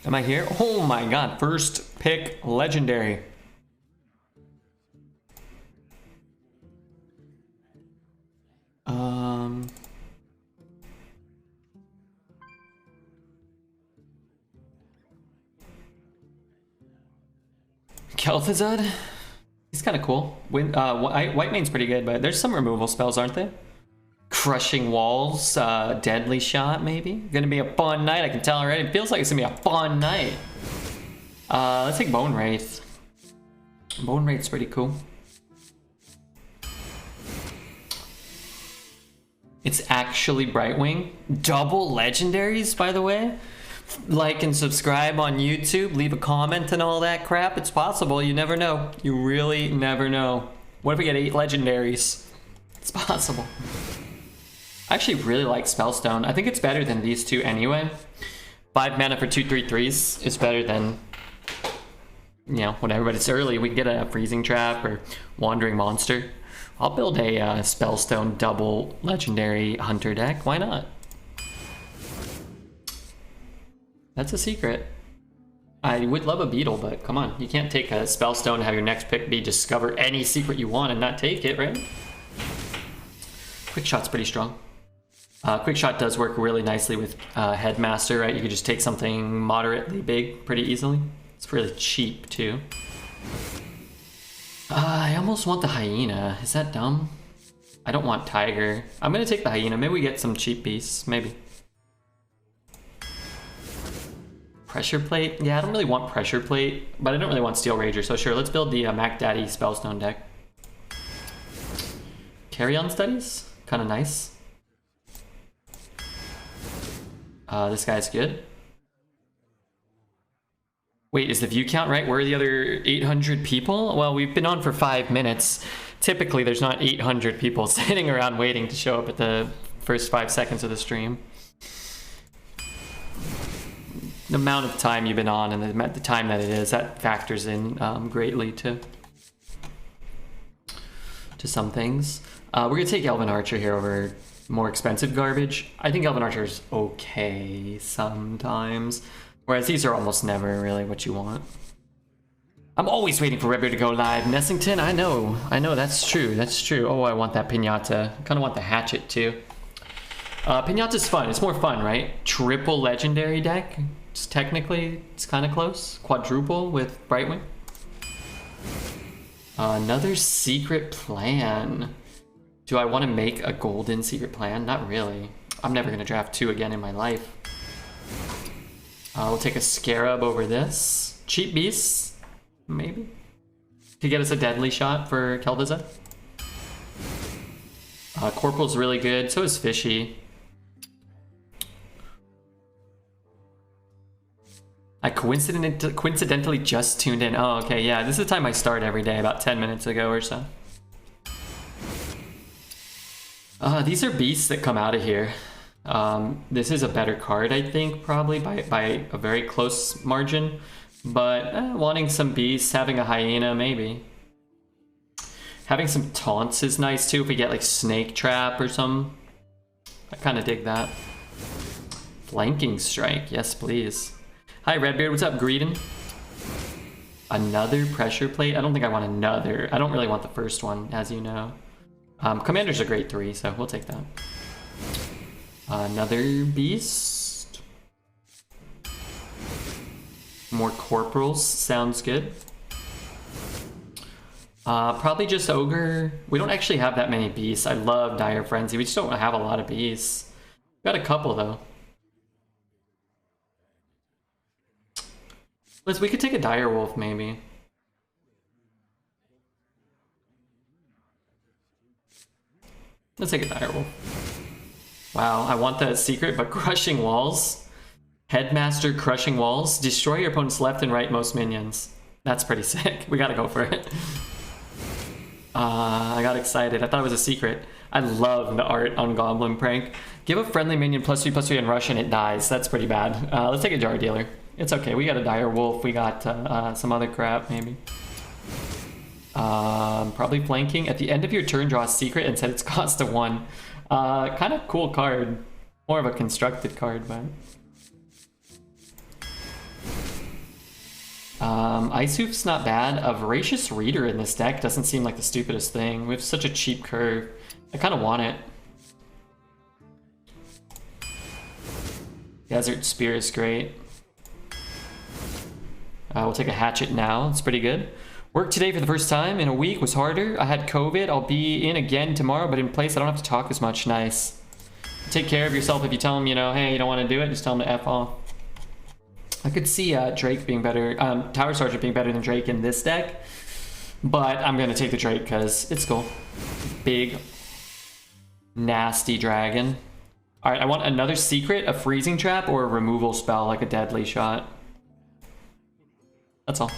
Am I here? Oh my god, first pick legendary. Kel'Thuzad? He's kind of cool. White Mane's pretty good, but there's some removal spells, aren't there? Crushing Walls, Deadly Shot, maybe? Gonna be a fun night, I can tell already. It feels like it's gonna be a fun night. Let's take Bone Wraith. Bone Wraith's pretty cool. It's actually Brightwing. Double legendaries, by the way. Like and subscribe on YouTube, leave a comment and all that crap. It's possible, you never know. You really never know. What if we get 8 legendaries? It's possible. I actually really like Spellstone. I think it's better than these two anyway. 5 mana for 2/3/3s is better than, you know, whenever, but it's early. We can get a Freezing Trap or Wandering Monster. I'll build a Spellstone double legendary hunter deck. Why not? That's a secret. I would love a beetle, but come on. You can't take a Spellstone and have your next pick be discover any secret you want and not take it, right? Quick Shot's pretty strong. Quick Shot does work really nicely with Headmaster, right? You could just take something moderately big pretty easily. It's really cheap, too. I almost want the Hyena. Is that dumb? I don't want Tiger. I'm gonna take the Hyena. Maybe we get some cheap beasts. Maybe. Pressure Plate? Yeah, I don't really want Pressure Plate, but I don't really want Steel Rager, so sure, let's build the Mac Daddy Spellstone deck. Carry-On Studies? Kind of nice. This guy's good. Wait, is the view count right? Where are the other 800 people? Well, we've been on for 5 minutes. Typically, there's not 800 people sitting around waiting to show up at the first 5 seconds of the stream. The amount of time you've been on and the time that it is, that factors in greatly to some things. We're gonna take Elven Archer here over more expensive garbage. I think Elven Archer's okay sometimes, whereas these are almost never really what you want. I'm always waiting for Redbeard to go live. Nessington, I know, that's true, that's true. Oh, I want that Pinata. I kind of want the Hatchet too. Pinata's fun, it's more fun, right? Triple legendary deck. Just technically, it's kind of close. Quadruple with Brightwing. Another secret plan. Do I want to make a golden secret plan? Not really. I'm never going to draft 2 again in my life. We'll take a Scarab over this. Cheap Beasts, maybe. To get us a Deadly Shot for Kel'Thuzad. Corporal's really good, so is Fishy. I coincidentally just tuned in. Oh, okay, yeah. This is the time I start every day, about 10 minutes ago or so. These are beasts that come out of here. This is a better card, I think, probably by a very close margin. But wanting some beasts, having a Hyena, maybe. Having some taunts is nice too if we get like Snake Trap or something. I kind of dig that. Flanking Strike, yes please. Hi Redbeard, what's up Greedon? Another Pressure Plate? I don't think I want another. I don't really want the first one, as you know. Commander's a great 3, so we'll take that. Another Beast. More Corporals, sounds good. Probably just Ogre. We don't actually have that many Beasts. I love Dire Frenzy, we just don't have a lot of Beasts. Got a couple though. We could take a Dire Wolf, maybe. Let's take a Dire Wolf. Wow, I want that secret, but Crushing Walls. Headmaster Crushing Walls. Destroy your opponent's left and right most minions. That's pretty sick. We gotta go for it. I got excited. I thought it was a secret. I love the art on Goblin Prank. Give a friendly minion +3/+3 and rush and it dies. That's pretty bad. Let's take a Jar Dealer. It's okay, we got a Dire Wolf, we got some other crap, maybe. Probably Flanking. At the end of your turn, draw a secret and set its cost to 1. Kind of cool card. More of a constructed card, but... Icehoof's not bad. A Voracious Reader in this deck doesn't seem like the stupidest thing. We have such a cheap curve. I kind of want it. Desert Spear is great. We'll take a Hatchet now. It's pretty good. Work today for the first time in a week was harder. I had COVID. I'll be in again tomorrow, but in place I don't have to talk as much. Nice. Take care of yourself. If you tell them, you know, hey, you don't want to do it, just tell them to F off. I could see Drake being better, Tower Sergeant being better than Drake in this deck, but I'm going to take the Drake because it's cool. Big, nasty dragon. All right, I want another secret, a freezing trap, or a removal spell like a deadly shot. That's all.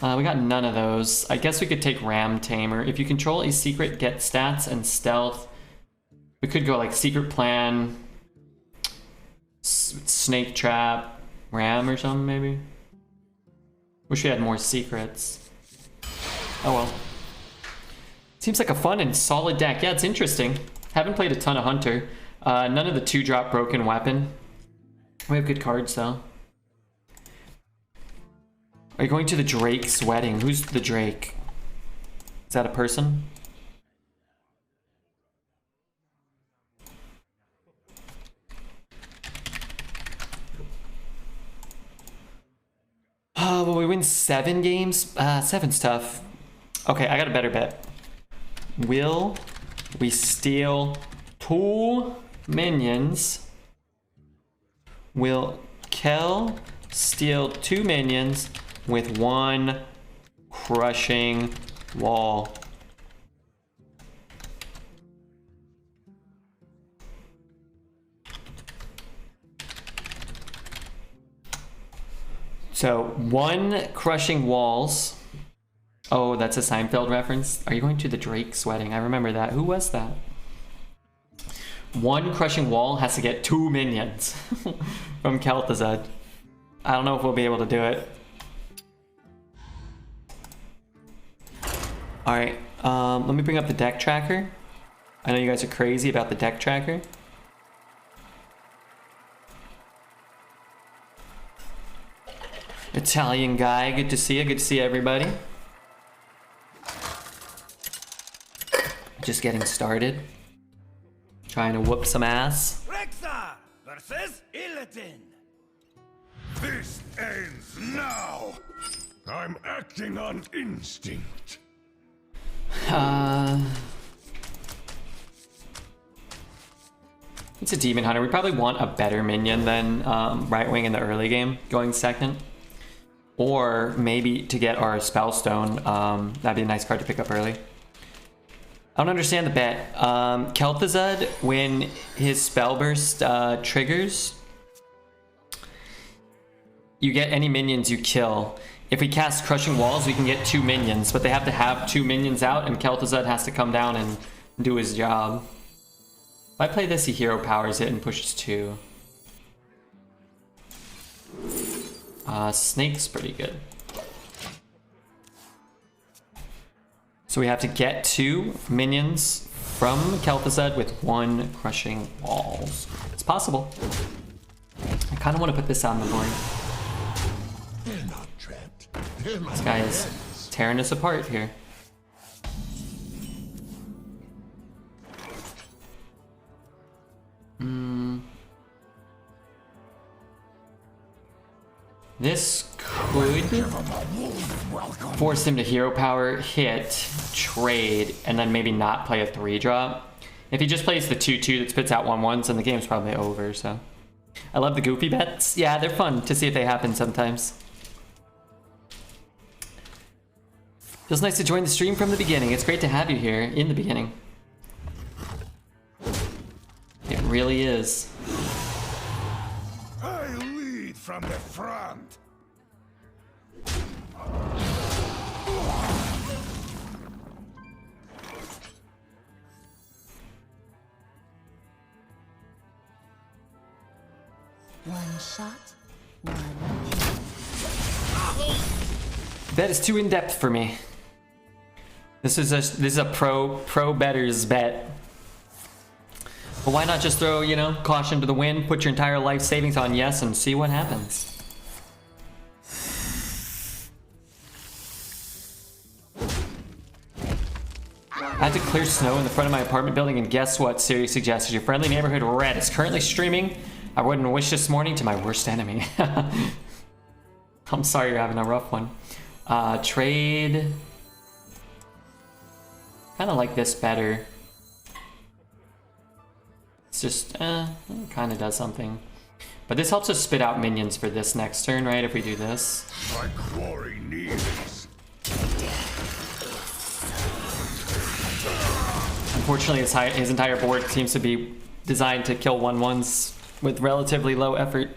We got none of those. I guess we could take Ram Tamer. If you control a secret, get stats and stealth. We could go like Secret Plan, Snake Trap, Ram or something maybe. Wish we had more secrets. Oh well. Seems like a fun and solid deck. Yeah, it's interesting. Haven't played a ton of Hunter. None of the 2-drop Broken Weapon. We have good cards though. Are you going to the Drake's wedding? Who's the Drake? Is that a person? Will we win 7 games? 7's tough. Okay, I got a better bet. Will we steal 2 minions? Will Kel steal 2 minions with 1 crushing wall? So 1 crushing walls. Oh, that's a Seinfeld reference. Are you going to the Drake's wedding? I remember that. Who was that? 1 crushing wall has to get 2 minions from Kel'Thuzad. I don't know if we'll be able to do it. All right, let me bring up the deck tracker. I know you guys are crazy about the deck tracker. Italian guy, good to see you. Good to see everybody. Just getting started. Trying to whoop some ass. Rexa versus Illidan. This ends now. I'm acting on instinct. It's a Demon Hunter. We probably want a better minion than Right Wing in the early game, going second. Or maybe to get our Spellstone. That'd be a nice card to pick up early. I don't understand the bet. Kel'Thuzad, when his spell burst triggers, you get any minions you kill. If we cast Crushing Walls, we can get 2 minions, but they have to have 2 minions out, and Kel'Thuzad has to come down and do his job. If I play this, he hero powers it and pushes 2. Snake's pretty good. So we have to get 2 minions from Kel'Thuzad with 1 Crushing Walls. It's possible. I kind of want to put this on the board. This guy is tearing us apart here. This could force him to hero power, hit, trade, and then maybe not play a 3-drop. If he just plays the 2/2 that spits out 1/1s, then the game's probably over, so. I love the goofy bets. Yeah, they're fun to see if they happen sometimes. Feels nice to join the stream from the beginning. It's great to have you here in the beginning. It really is. I lead from the front. One shot, one kill. Bet is too in depth for me. This is a pro better's bet. But why not just throw, you know, caution to the wind, put your entire life savings on yes, and see what happens. clear snow in the front of my apartment building, and guess what? Siri suggested your friendly neighborhood Red is currently streaming I Wouldn't Wish This Morning to my worst enemy. I'm sorry you're having a rough one. Trade. Kind of like this better. It's just, it kind of does something. But this helps us spit out minions for this next turn, right? If we do this. My quarry nears. Unfortunately, his entire board seems to be designed to kill 1/1s with relatively low effort.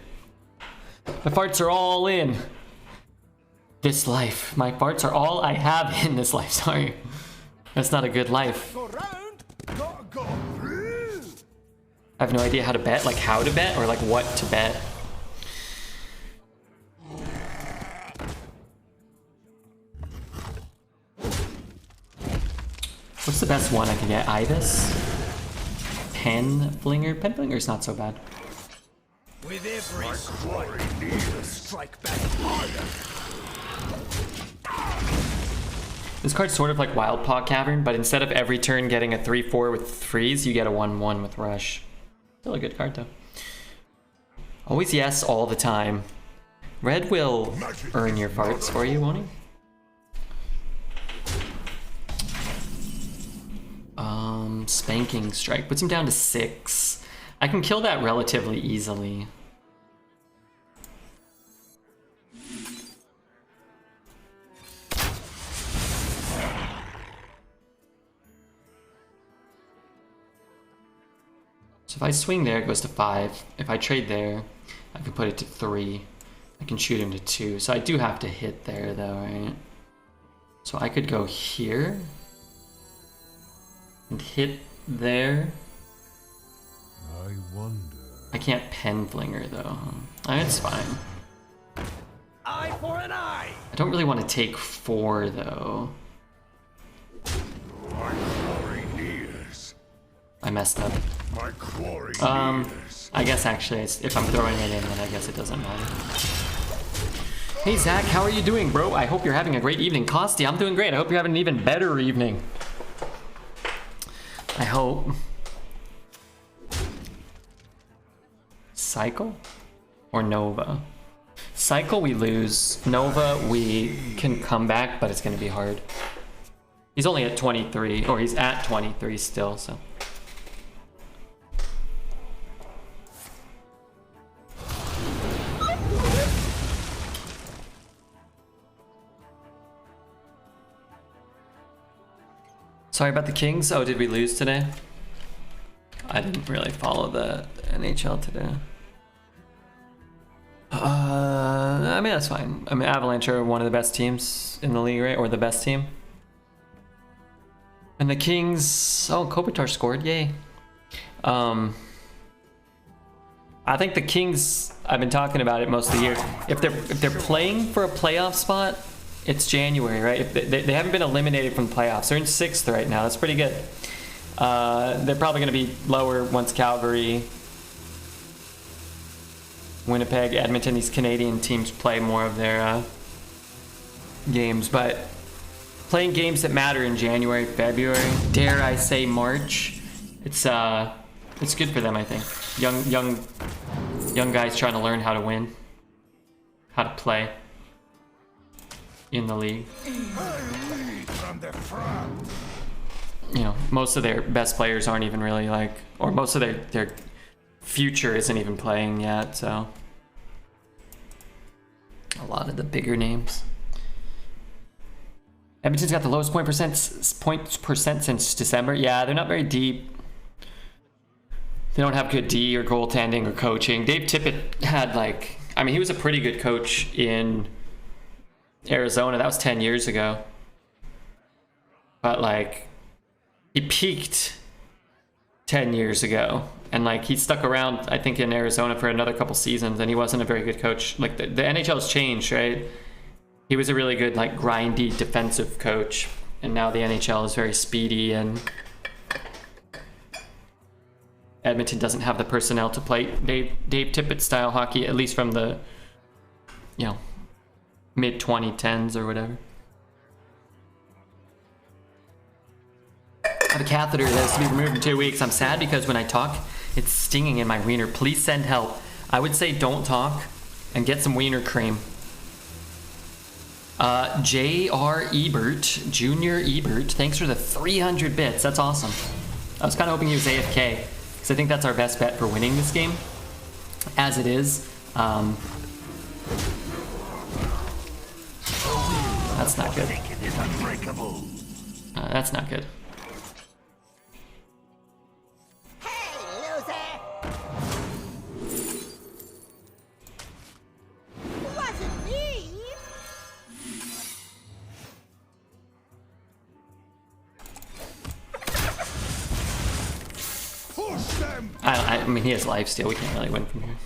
My farts are all in this life. My farts are all I have in this life. Sorry. That's not a good life. Go round, gotta go through. I have no idea how to bet, like how to bet or like what to bet. What's the best one I can get? Ibis? Pen Flinger? Pen Flinger's not so bad. With every strike back harder. This card's sort of like Wild Paw Cavern, but instead of every turn getting a 3/4 with freeze, you get a 1/1 with rush. Still a good card though. Always yes all the time. Red will earn your farts for you, won't he? Spanking Strike puts him down to 6. I can kill that relatively easily. So if I swing there, it goes to 5. If I trade there, I can put it to 3. I can shoot him to 2. So I do have to hit there though, right? So I could go here and hit there. I wonder. I can't Pen Flinger though. It's fine. Eye for an eye. I don't really want to take 4 though. My quarry nears. I messed up. My quarry nears. I guess actually, if I'm throwing it in, then I guess it doesn't matter. Hey Zach, how are you doing, bro? I hope you're having a great evening. Costi, I'm doing great. I hope you're having an even better evening. I hope. Cycle? Or Nova? Cycle we lose. Nova we can come back, but it's going to be hard. He's only at 23, or he's at 23 still, so. Sorry about the Kings. Oh, did we lose today? I didn't really follow the NHL today. I mean, that's fine. I mean, Avalanche are one of the best teams in the league, right? Or the best team. And the Kings... Oh, Kopitar scored. Yay. I think the Kings... I've been talking about it most of the year. If they're playing for a playoff spot... It's January, right? If they haven't been eliminated from the playoffs. They're in 6th right now. That's pretty good. They're probably going to be lower once Calgary, Winnipeg, Edmonton, these Canadian teams play more of their games. But playing games that matter in January, February, dare I say March, it's good for them, I think. Young guys trying to learn how to win, how to play in the league. From the front. You know, most of their best players aren't even really like, or most of their future isn't even playing yet, so. A lot of the bigger names. Edmonton's got the lowest point percent since December. Yeah, they're not very deep. They don't have good D or goaltending or coaching. Dave Tippett had like, I mean, he was a pretty good coach in Arizona. That was 10 years ago. But like, he peaked 10 years ago. And like, he stuck around, I think, in Arizona for another couple seasons, and he wasn't a very good coach. Like, the NHL's changed, right? He was a really good, like, grindy defensive coach. And now the NHL is very speedy, and Edmonton doesn't have the personnel to play Dave Tippett style hockey, at least from the, you know, mid 2010s or whatever. have a catheter that has to be removed in 2 weeks. I'm sad because when I talk, it's stinging in my wiener. Please send help. I would say don't talk and get some wiener cream. J.R. Ebert, Junior Ebert, thanks for the 300 bits. That's awesome. I was kind of hoping he was AFK, because I think that's our best bet for winning this game. As it is, that's not good. That's not good. I mean, he has lifesteal. We can't really win from here.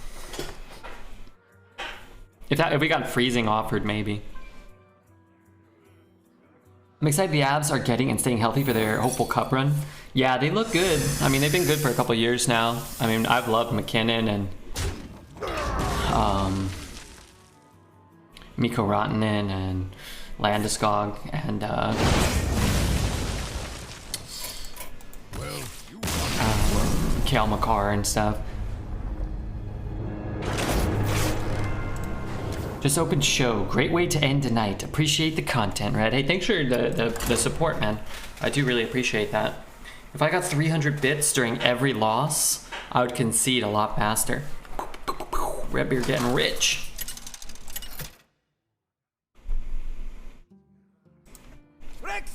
If we got freezing offered, maybe. I'm excited the Avs are getting and staying healthy for their hopeful cup run. Yeah, they look good. I mean, they've been good for a couple years now. I mean, I've loved McKinnon and Mikko Rantanen and Landeskog and Kale McCarr and stuff. Just opened show. Great way to end tonight. Appreciate the content, Red. Hey, thanks for the support, man. I do really appreciate that. If I got 300 bits during every loss, I would concede a lot faster. Red Beard getting rich. I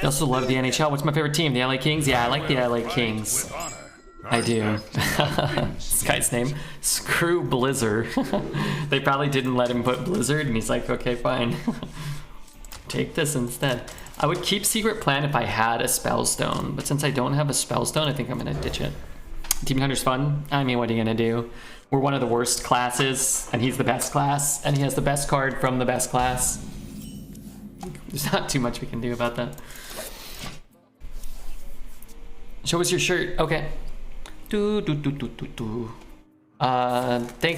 also love the NHL. What's my favorite team? The LA Kings? Yeah, I like the LA Kings. I do. This guy's name? Screw Blizzard. They probably didn't let him put Blizzard, and he's like, okay, fine. Take this instead. I would keep Secret Plan if I had a Spellstone, but since I don't have a Spellstone, I think I'm gonna ditch it. Team Hunter's fun. I mean, what are you gonna do? We're one of the worst classes, and he's the best class, and he has the best card from the best class. There's not too much we can do about that. Show us your shirt. Okay. Thanks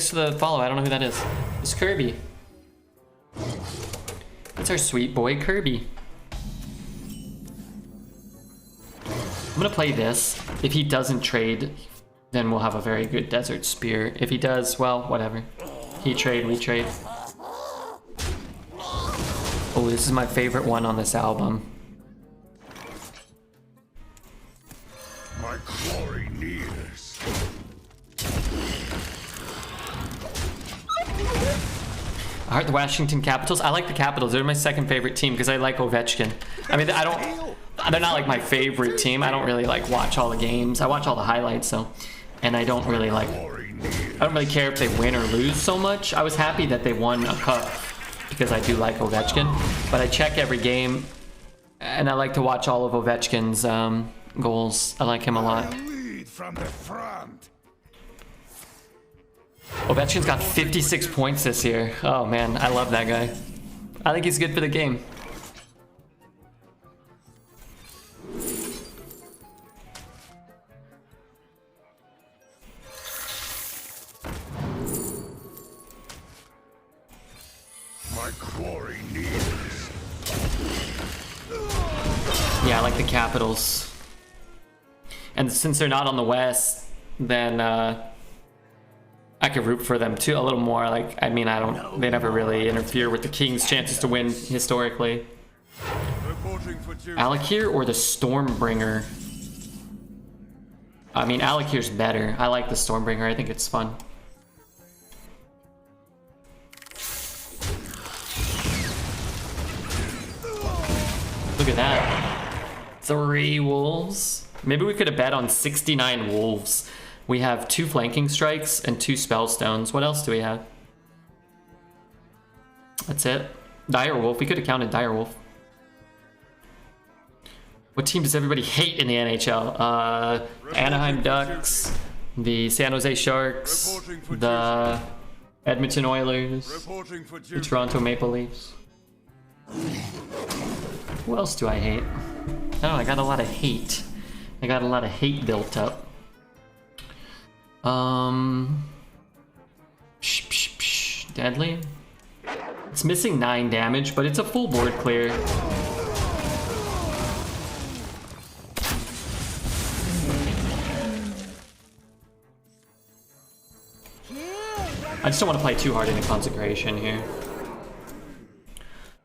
for the follow. I don't know who that is. It's Kirby. It's our sweet boy Kirby. I'm gonna play this. If he doesn't trade, then we'll have a very good Desert Spear. If he does, well, whatever. He trade, we trade. Oh, this is my favorite one on this album. My glory nears. I heart the Washington Capitals. I like the Capitals. They're my second favorite team because I like Ovechkin. I mean, they're not like my favorite team. I don't really like watch all the games. I watch all the highlights though. And I don't really care if they win or lose so much. I was happy that they won a cup because I do like Ovechkin, but I check every game and I like to watch all of Ovechkin's goals. I like him a lot. Lead from the front. Ovechkin's got 56 points this year. Oh man, I love that guy. I think he's good for the game. My glory nears. Yeah, I like the Capitals. And since they're not on the West, then I could root for them too a little more. Like, I mean, they never really interfere with the Kings' chances to win historically. Alakir or the Stormbringer? I mean, Alakir's better. I like the Stormbringer. I think it's fun. Look at that. 3 wolves. Maybe we could have bet on 69 wolves. We have 2 flanking strikes and 2 spellstones. What else do we have? That's it. Direwolf. We could have counted Direwolf. What team does everybody hate in the NHL? Anaheim Ducks, the San Jose Sharks, the Edmonton Oilers, the Toronto Maple Leafs. Who else do I hate? Oh, I got a lot of hate. I got a lot of hate built up. Deadly. It's missing 9 damage, but it's a full board clear. I just don't want to play too hard into consecration here.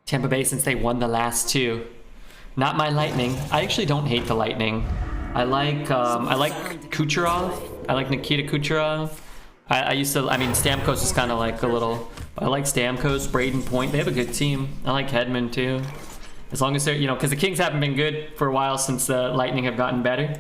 Tampa Bay, since they won the last two. Not my Lightning. I actually don't hate the Lightning. I like Kucherov. I like Nikita Kucherov. I mean, Stamkos is kind of like a little... I like Stamkos, Braden Point. They have a good team. I like Hedman too. As long as they're, you know, because the Kings haven't been good for a while since the Lightning have gotten better.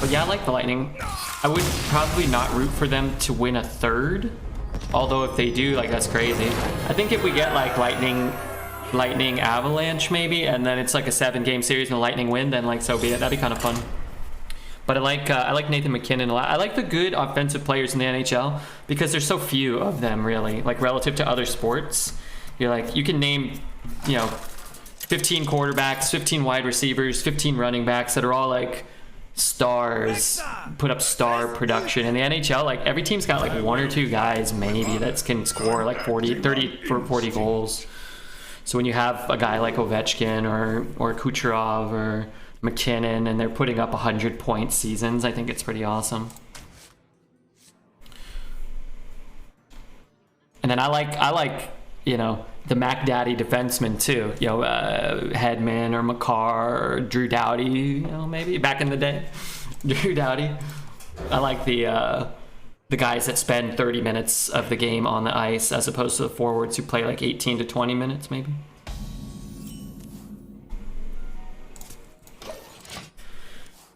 But yeah, I like the Lightning. I would probably not root for them to win a third. Although if they do, like, that's crazy. I think if we get like Lightning Avalanche maybe, and then it's like a 7-game series and the Lightning win, then like so be it. That'd be kind of fun. But I like Nathan McKinnon a lot. I like the good offensive players in the NHL because there's so few of them really, like relative to other sports. You're like, you can name, you know, 15 quarterbacks, 15 wide receivers, 15 running backs that are all like stars, put up star production. In the NHL, like every team's got like 1 or 2 guys maybe that can score like 40 goals. So when you have a guy like Ovechkin or Kucherov or McKinnon and they're putting up 100-point seasons, I think it's pretty awesome. And then I like you know, the Mac Daddy defensemen too. You know, Hedman or Makar or Drew Doughty, you know, maybe back in the day. Drew Doughty. I like the guys that spend 30 minutes of the game on the ice as opposed to the forwards who play like 18 to 20 minutes maybe.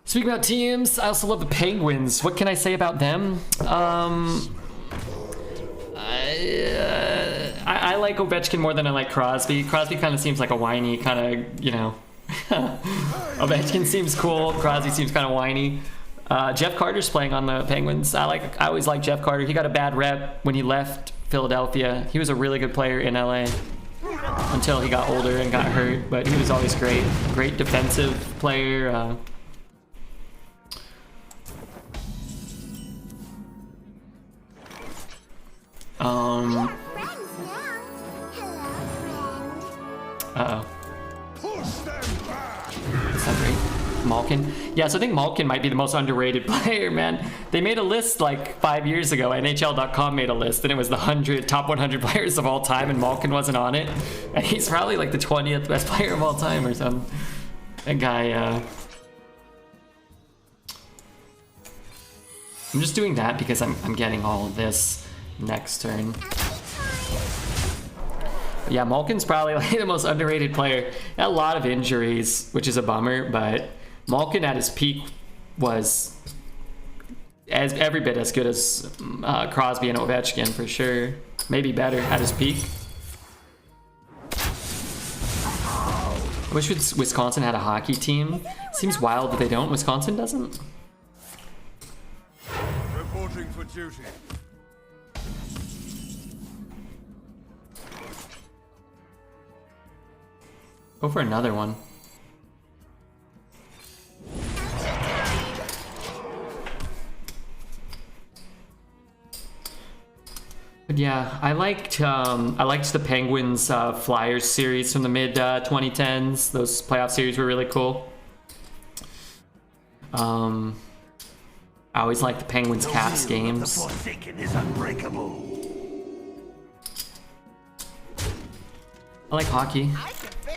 Speaking about teams, I also love the Penguins. What can I say about them? I like Ovechkin more than I like Crosby. Crosby kind of seems like a whiny kind of, you know. Ovechkin seems cool. Crosby seems kind of whiny. Jeff Carter's playing on the Penguins. I always like Jeff Carter. He got a bad rep when he left Philadelphia. He was a really good player in LA until he got older and got hurt. But he was always great. Great defensive player. Uh-oh. That's not great. Malkin. Yeah, so I think Malkin might be the most underrated player, man. They made a list like 5 years ago. NHL.com made a list, and it was the top 100 players of all time, and Malkin wasn't on it. And he's probably like the 20th best player of all time or something. That guy, I'm just doing that because I'm getting all of this next turn. Yeah, Malkin's probably like the most underrated player. Had a lot of injuries, which is a bummer, but Malkin at his peak was every bit as good as Crosby and Ovechkin for sure. Maybe better at his peak. I wish Wisconsin had a hockey team. Seems wild that they don't. Wisconsin doesn't. Reporting for duty. Go for another one. But yeah, I liked the Penguins Flyers series from the mid 2010s. Those playoff series were really cool. I always liked the Penguins Caps games. The Forsaken is unbreakable. I like hockey.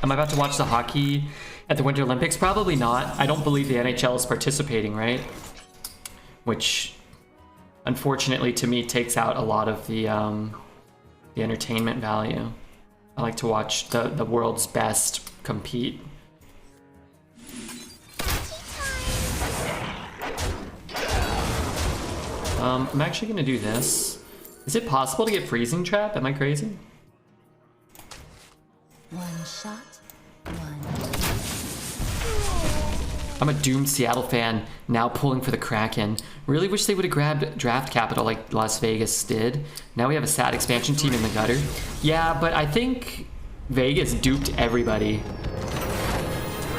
Am I about to watch the hockey at the Winter Olympics? Probably not. I don't believe the NHL is participating, right? Which, unfortunately, to me, takes out a lot of the entertainment value. I like to watch the world's best compete. I'm actually going to do this. Is it possible to get Freezing Trap? Am I crazy? One shot, one. I'm a doomed Seattle fan, now pulling for the Kraken. Really wish they would have grabbed draft capital like Las Vegas did. Now we have a sad expansion team in the gutter. Yeah, but I think Vegas duped everybody.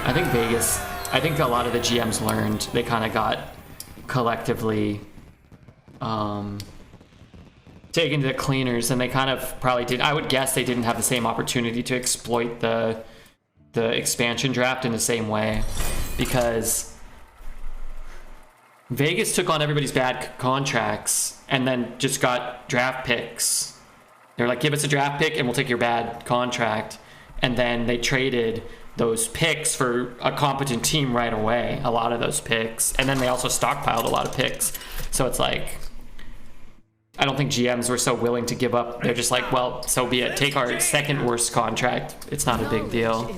I think a lot of the GMs learned. They kind of got collectively taken to the cleaners, and they kind of probably did. I would guess they didn't have the same opportunity to exploit the expansion draft in the same way, because Vegas took on everybody's bad contracts and then just got draft picks. They're like, give us a draft pick and we'll take your bad contract. And then they traded those picks for a competent team right away, a lot of those picks. And then they also stockpiled a lot of picks. So it's like, I don't think GMs were so willing to give up. They're just like, well, so be it. Take our second worst contract. It's not a big deal,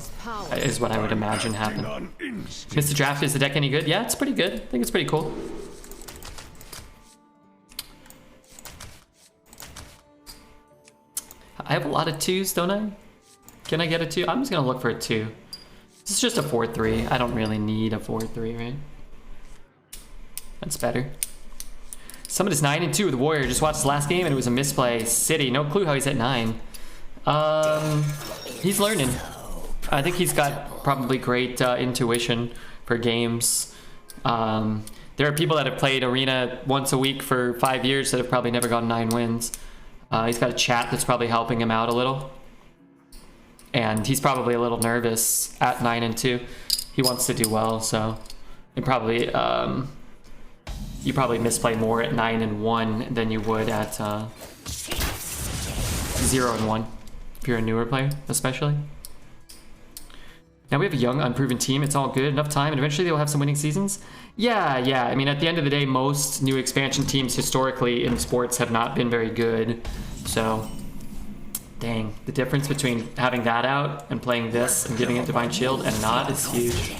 is what I would imagine happened. Mr. Draft, is the deck any good? Yeah, it's pretty good. I think it's pretty cool. I have a lot of 2s, don't I? Can I get a 2? I'm just going to look for a 2. This is just a 4-3. I don't really need a 4-3, right? That's better. Someone is 9-2 with Warrior. Just watched the last game and it was a misplay. City, no clue how he's at 9. He's learning. I think he's got probably great intuition for games. There are people that have played Arena once a week for 5 years that have probably never gotten 9 wins. He's got a chat that's probably helping him out a little. And he's probably a little nervous at 9-2. He wants to do well, so it probably you probably misplay more at 9-1 than you would at 0-1 if you're a newer player, especially. Now we have a young, unproven team. It's all good, enough time, and eventually they'll have some winning seasons. Yeah. I mean, at the end of the day, most new expansion teams historically in sports have not been very good. So, dang, the difference between having that out and playing this and giving it Divine Shield and not is huge.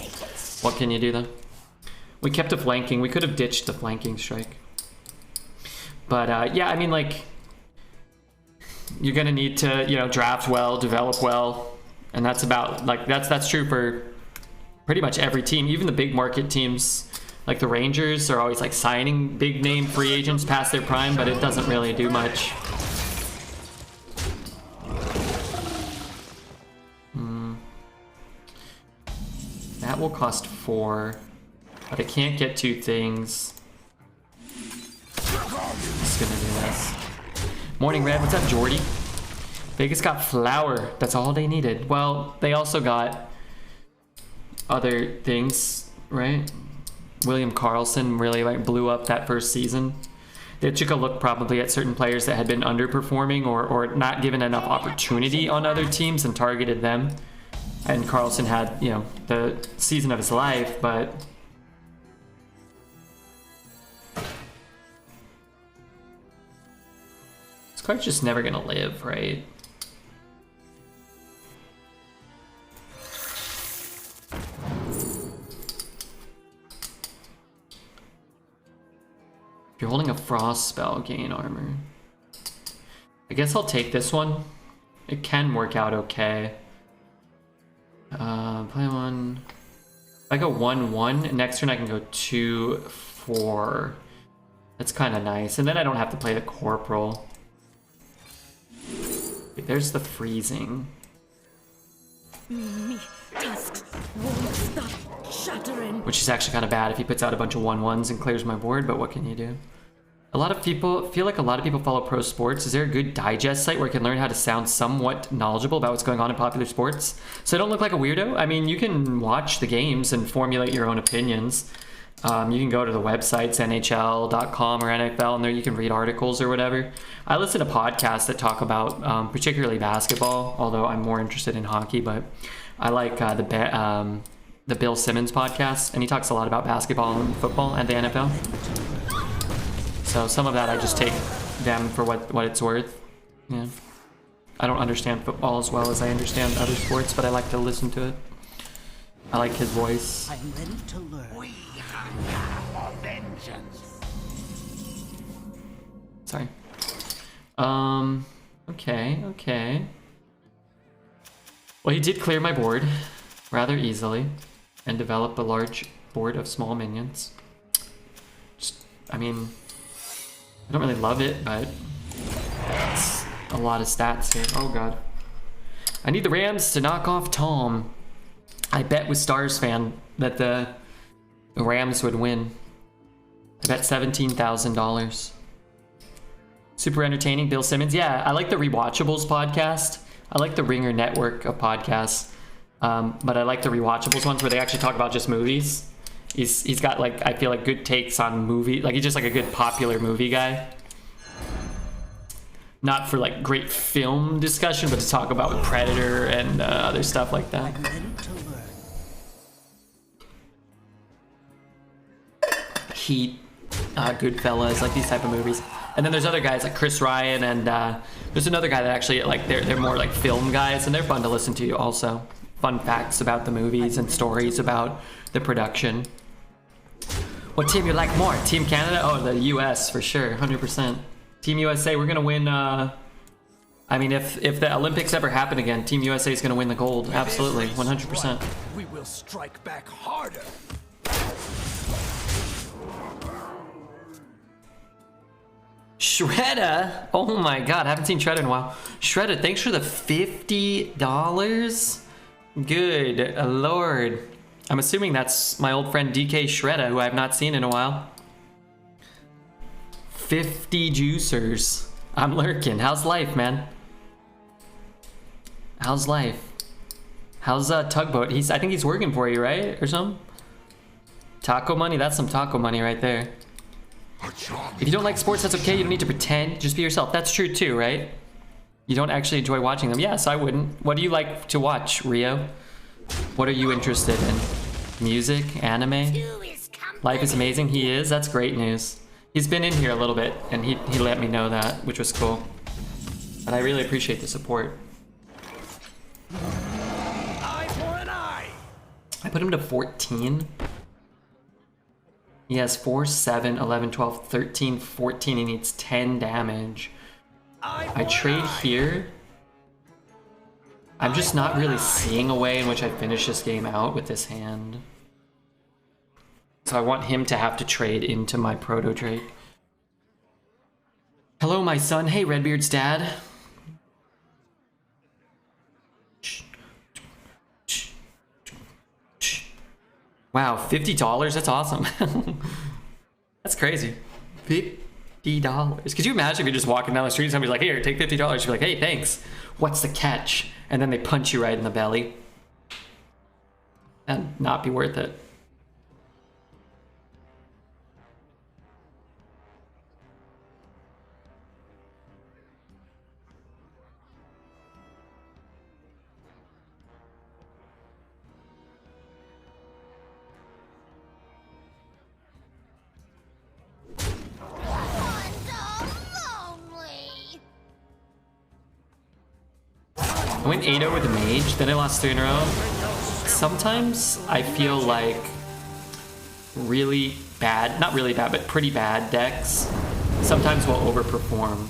What can you do though? We kept a flanking. We could have ditched the flanking strike. But yeah, I mean, like, you're gonna need to, you know, draft well, develop well. And that's about, like, that's true for pretty much every team. Even the big market teams, like the Rangers, are always like signing big name free agents past their prime, but it doesn't really do much. That will cost 4, but I can't get 2 things. Just gonna do this. Morning Red, what's up, Jordy? Vegas got Flower. That's all they needed. Well, they also got other things, right? William Karlsson really like blew up that first season. They took a look probably at certain players that had been underperforming or not given enough opportunity on other teams and targeted them. And Karlsson had, you know, the season of his life, but this card's just never gonna live, right? If you're holding a frost spell, gain armor. I guess I'll take this one. It can work out okay. Play 1. If I go 1-1, next turn I can go 2-4. That's kind of nice. And then I don't have to play the Corporal. Okay, there's the freezing. Which is actually kind of bad if he puts out a bunch of 1-1s and clears my board, but what can you do? A lot of people feel like a lot of people follow pro sports. Is there a good digest site where I can learn how to sound somewhat knowledgeable about what's going on in popular sports so I don't look like a weirdo? I mean, you can watch the games and formulate your own opinions. You can go to the websites, NHL.com or NFL, and there you can read articles or whatever. I listen to podcasts that talk about particularly basketball, although I'm more interested in hockey, but I like the Bill Simmons podcast, and he talks a lot about basketball and football and the NFL. So some of that I just take them for what it's worth. Yeah. I don't understand football as well as I understand other sports, but I like to listen to it. I like his voice. I'm ready to learn. We hunger for vengeance. Sorry. Okay. Well, he did clear my board rather easily and develop a large board of small minions. I mean, I don't really love it, but it's a lot of stats here. Oh god. I need the Rams to knock off Tom. I bet with Stars fan that the Rams would win. I bet $17,000. Super entertaining, Bill Simmons. Yeah, I like the Rewatchables podcast. I like the Ringer network of podcasts. But I like the Rewatchables ones where they actually talk about just movies He's got like, I feel like, good takes on movie. Like he's just like a good popular movie guy. Not for like great film discussion, but to talk about Predator and other stuff like that. Heat, Goodfellas, like these type of movies. And then there's other guys like Chris Ryan, and there's another guy that actually like they're more like film guys, and they're fun to listen to also. Fun facts about the movies and stories about the production. What team you like more? Team Canada? Oh, the US for sure, 100%. Team USA, we're gonna win. I mean, if the Olympics ever happen again, Team USA is gonna win the gold. Absolutely, 100%. We will strike back harder. Shredder? Oh my god, I haven't seen Shredder in a while. Shredder, thanks for the $50. Good lord. I'm assuming that's my old friend DK Shredder, who I have not seen in a while. 50 juicers. I'm lurking. How's life, man? How's life? How's Tugboat? I think he's working for you, right? Or something? Taco money? That's some taco money right there. If you don't like sports, that's okay. You don't need to pretend. Just be yourself. That's true too, right? You don't actually enjoy watching them. Yes, I wouldn't. What do you like to watch, Rio? What are you interested in? Music? Anime? Life is amazing. He is? That's great news. He's been in here a little bit, and he let me know that, which was cool. But I really appreciate the support. Eye for an eye. I put him to 14. He has 4, 7, 11, 12, 13, 14. He needs 10 damage. I trade here. I'm just not really seeing a way in which I finish this game out with this hand. So I want him to have to trade into my Proto Drake. Hello, my son. Hey, Redbeard's dad. Wow, $50? That's awesome. That's crazy. $50. Could you imagine if you're just walking down the street and somebody's like, here, take $50. You'd be like, hey, thanks. What's the catch? And then they punch you right in the belly. That'd not be worth it. I went 8-0 with the mage, then I lost 3 in a row. Sometimes I feel like really bad, not really bad, but pretty bad decks sometimes will overperform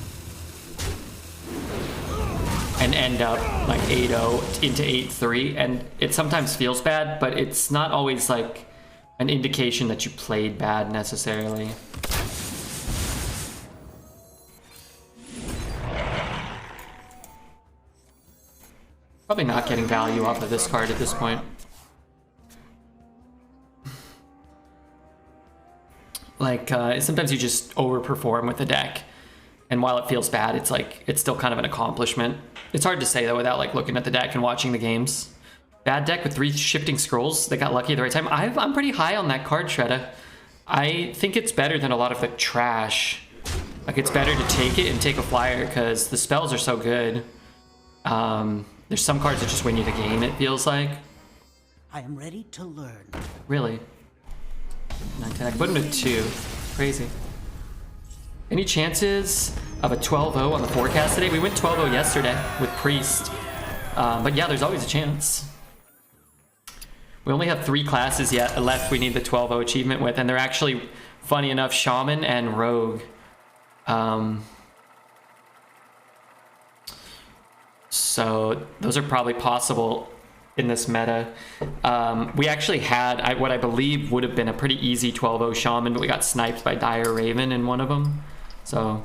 and end up like 8-0 into 8-3, and it sometimes feels bad, but it's not always like an indication that you played bad necessarily. Probably not getting value off of this card at this point. Like, sometimes you just overperform with the deck. And while it feels bad, it's like, it's still kind of an accomplishment. It's hard to say though without like looking at the deck and watching the games. Bad deck with 3 shifting scrolls that got lucky at the right time. I'm pretty high on that card, Shredda. I think it's better than a lot of the trash. Like, it's better to take it and take a flyer because the spells are so good. There's some cards that just win you the game, it feels like. I am ready to learn. Really? 9, 10. I can put him to 2. Crazy. Any chances of a 12-0 on the forecast today? We went 12-0 yesterday with Priest. But yeah, there's always a chance. We only have 3 classes yet left we need the 12-0 achievement with, and they're actually, funny enough, Shaman and Rogue. So those are probably possible in this meta. We actually had what I believe would have been a pretty easy 12-0 Shaman, but we got sniped by Dire Raven in one of them. So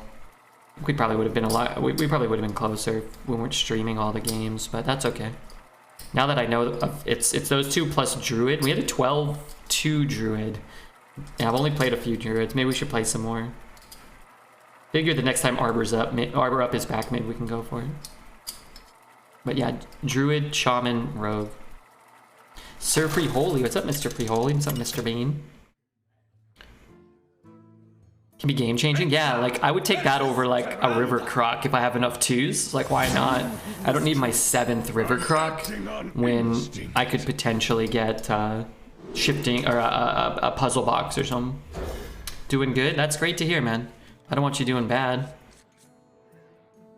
we probably would have been we probably would have been closer if we weren't streaming all the games, but that's okay. Now that I know it's those 2 plus Druid. We had a 12-2 Druid. Yeah, I've only played a few Druids. Maybe we should play some more. Figure the next time Arbor's up, Arbor up is back, maybe we can go for it. But yeah, Druid, Shaman, Rogue. Sir Free Holy. What's up, Mr. Free Holy? What's up, Mr. Bean? Can be game changing. Yeah, like I would take that over like a River Croc if I have enough twos. Like, why not? I don't need my 7th River Croc when I could potentially get shifting or a puzzle box or something. Doing good. That's great to hear, man. I don't want you doing bad.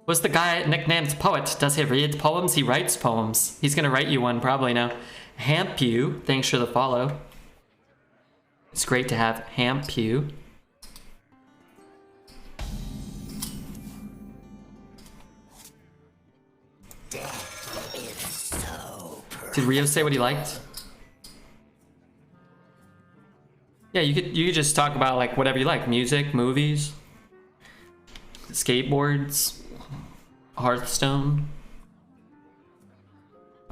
What's the guy nicknamed Poet? Does he read poems? He writes poems. He's gonna write you one probably now. Hampew, thanks for the follow. It's great to have Hampew. Did Rio say what he liked? Yeah, you could just talk about like whatever you like. Music, movies, skateboards, Hearthstone.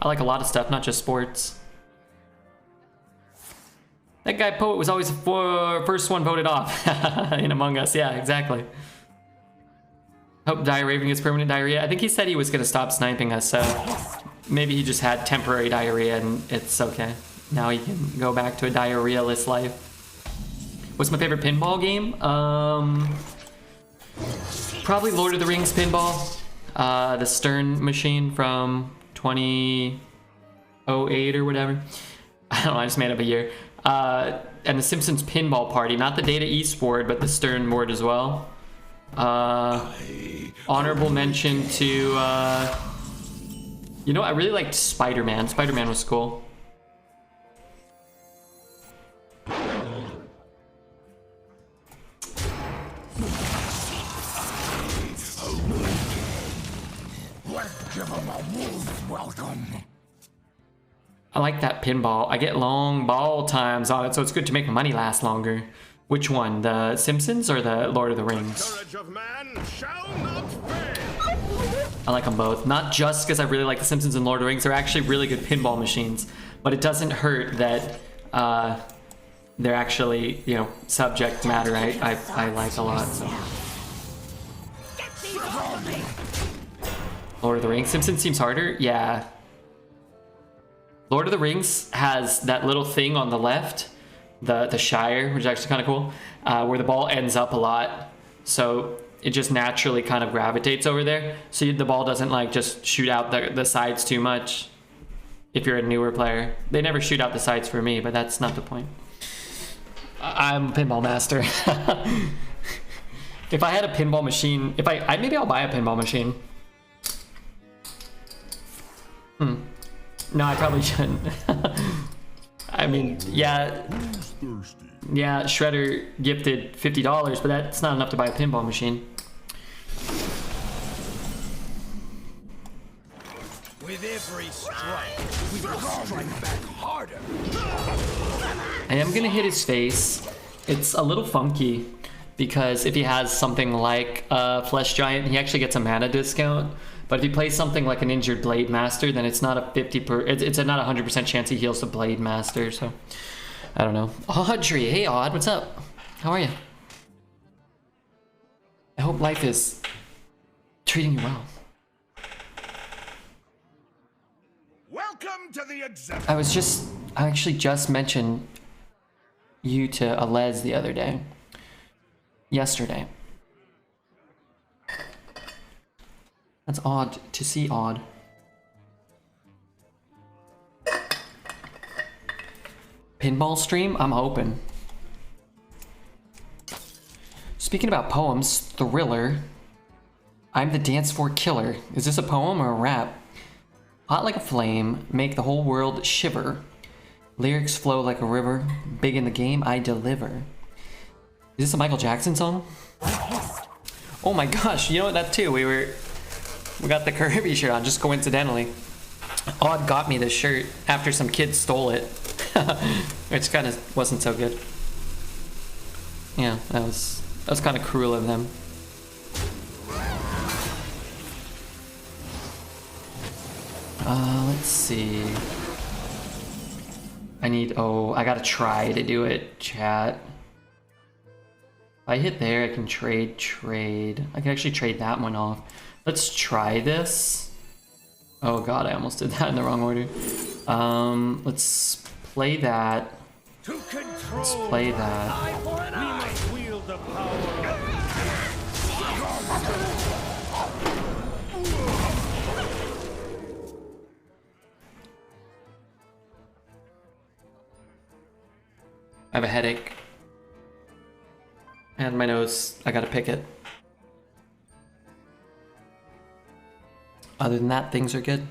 I like a lot of stuff, not just sports. That guy Poet was always the first one voted off in Among Us. Yeah, exactly. Hope Diarrhea gets permanent diarrhea. I think he said he was gonna stop sniping us, so maybe he just had temporary diarrhea and it's okay. Now he can go back to a diarrhea-less life. What's my favorite pinball game? Probably Lord of the Rings pinball. The Stern machine from 2008 or whatever. I don't know, I just made up a year. And the Simpsons Pinball Party. Not the Data Eastward, but the Stern board as well. Honorable mention to, you know, I really liked Spider-Man. Spider-Man was cool. Give him a warm welcome. I like that pinball. I get long ball times on it, so it's good to make money last longer. Which one, the Simpsons or the Lord of the Rings? Courage of man shall not fail. I like them both. Not just because I really like the Simpsons and Lord of the Rings. They're actually really good pinball machines. But it doesn't hurt that they're actually, you know, subject matter I like a lot. So. Lord of the Rings. Simpsons seems harder? Yeah. Lord of the Rings has that little thing on the left, the Shire, which is actually kind of cool, where the ball ends up a lot. So it just naturally kind of gravitates over there. So the ball doesn't like just shoot out the sides too much if you're a newer player. They never shoot out the sides for me, but that's not the point. I'm a pinball master. If I had a pinball machine, maybe I'll buy a pinball machine. No, I probably shouldn't. I mean, yeah, Shredder gifted $50, but that's not enough to buy a pinball machine. With every strike, we will strike back harder. I am gonna hit his face. It's a little funky because if he has something like Flesh Giant, he actually gets a mana discount. But if he plays something like an injured Blade Master, then it's not a it's a not 100% chance he heals the Blade Master. So I don't know. Audrey, hey Aud, what's up? How are you? I hope life is treating you well. Welcome to the exhibit. I actually just mentioned you to Alez the other day. Yesterday. That's odd to see odd. Pinball stream? I'm hoping. Speaking about poems, Thriller. I'm the dance floor killer. Is this a poem or a rap? Hot like a flame, make the whole world shiver. Lyrics flow like a river. Big in the game, I deliver. Is this a Michael Jackson song? Oh my gosh, you know what, that too. We got the Kirby shirt on, just coincidentally. Odd got me this shirt after some kids stole it. Which kind of wasn't so good. Yeah, that was kind of cruel of them. Let's see. I gotta try to do it, chat. If I hit there, I can trade. I can actually trade that one off. Let's try this. Oh god, I almost did that in the wrong order. Let's play that. To control. Let's play that. Eye for an eye. We must wield the power of I have a headache. And my nose, I gotta pick it. Other than that, things are good.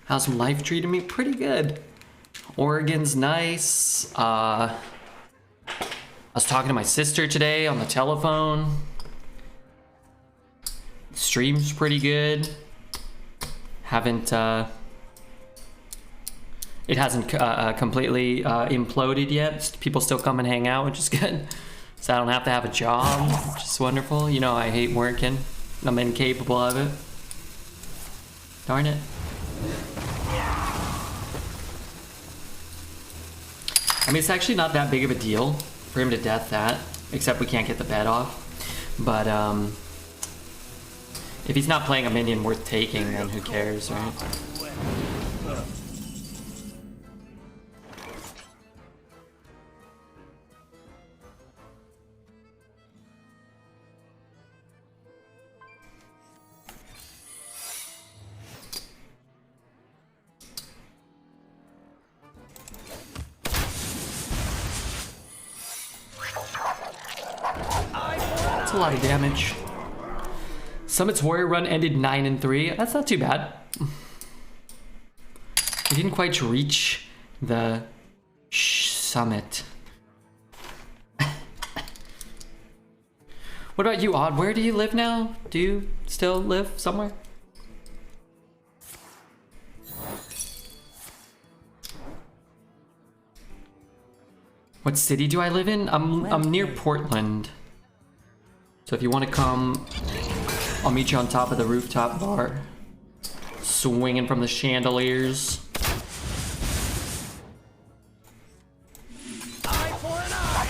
How's life treating me? Pretty good. Oregon's nice. I was talking to my sister today on the telephone. Stream's pretty good. Haven't, it hasn't completely imploded yet. People still come and hang out, which is good. So I don't have to have a job, which is wonderful. You know, I hate working. I'm incapable of it. Darn it. I mean, it's actually not that big of a deal for him to death that, except we can't get the bed off. But if he's not playing a minion worth taking, then who cares, right? A lot of damage. Summit's warrior run ended 9-3. That's not too bad. We didn't quite reach the summit. What about you, Odd? Where do you live now? Do you still live somewhere? What city do I live in? I'm near Portland. So if you want to come, I'll meet you on top of the rooftop bar. Swinging from the chandeliers. eye for an eye.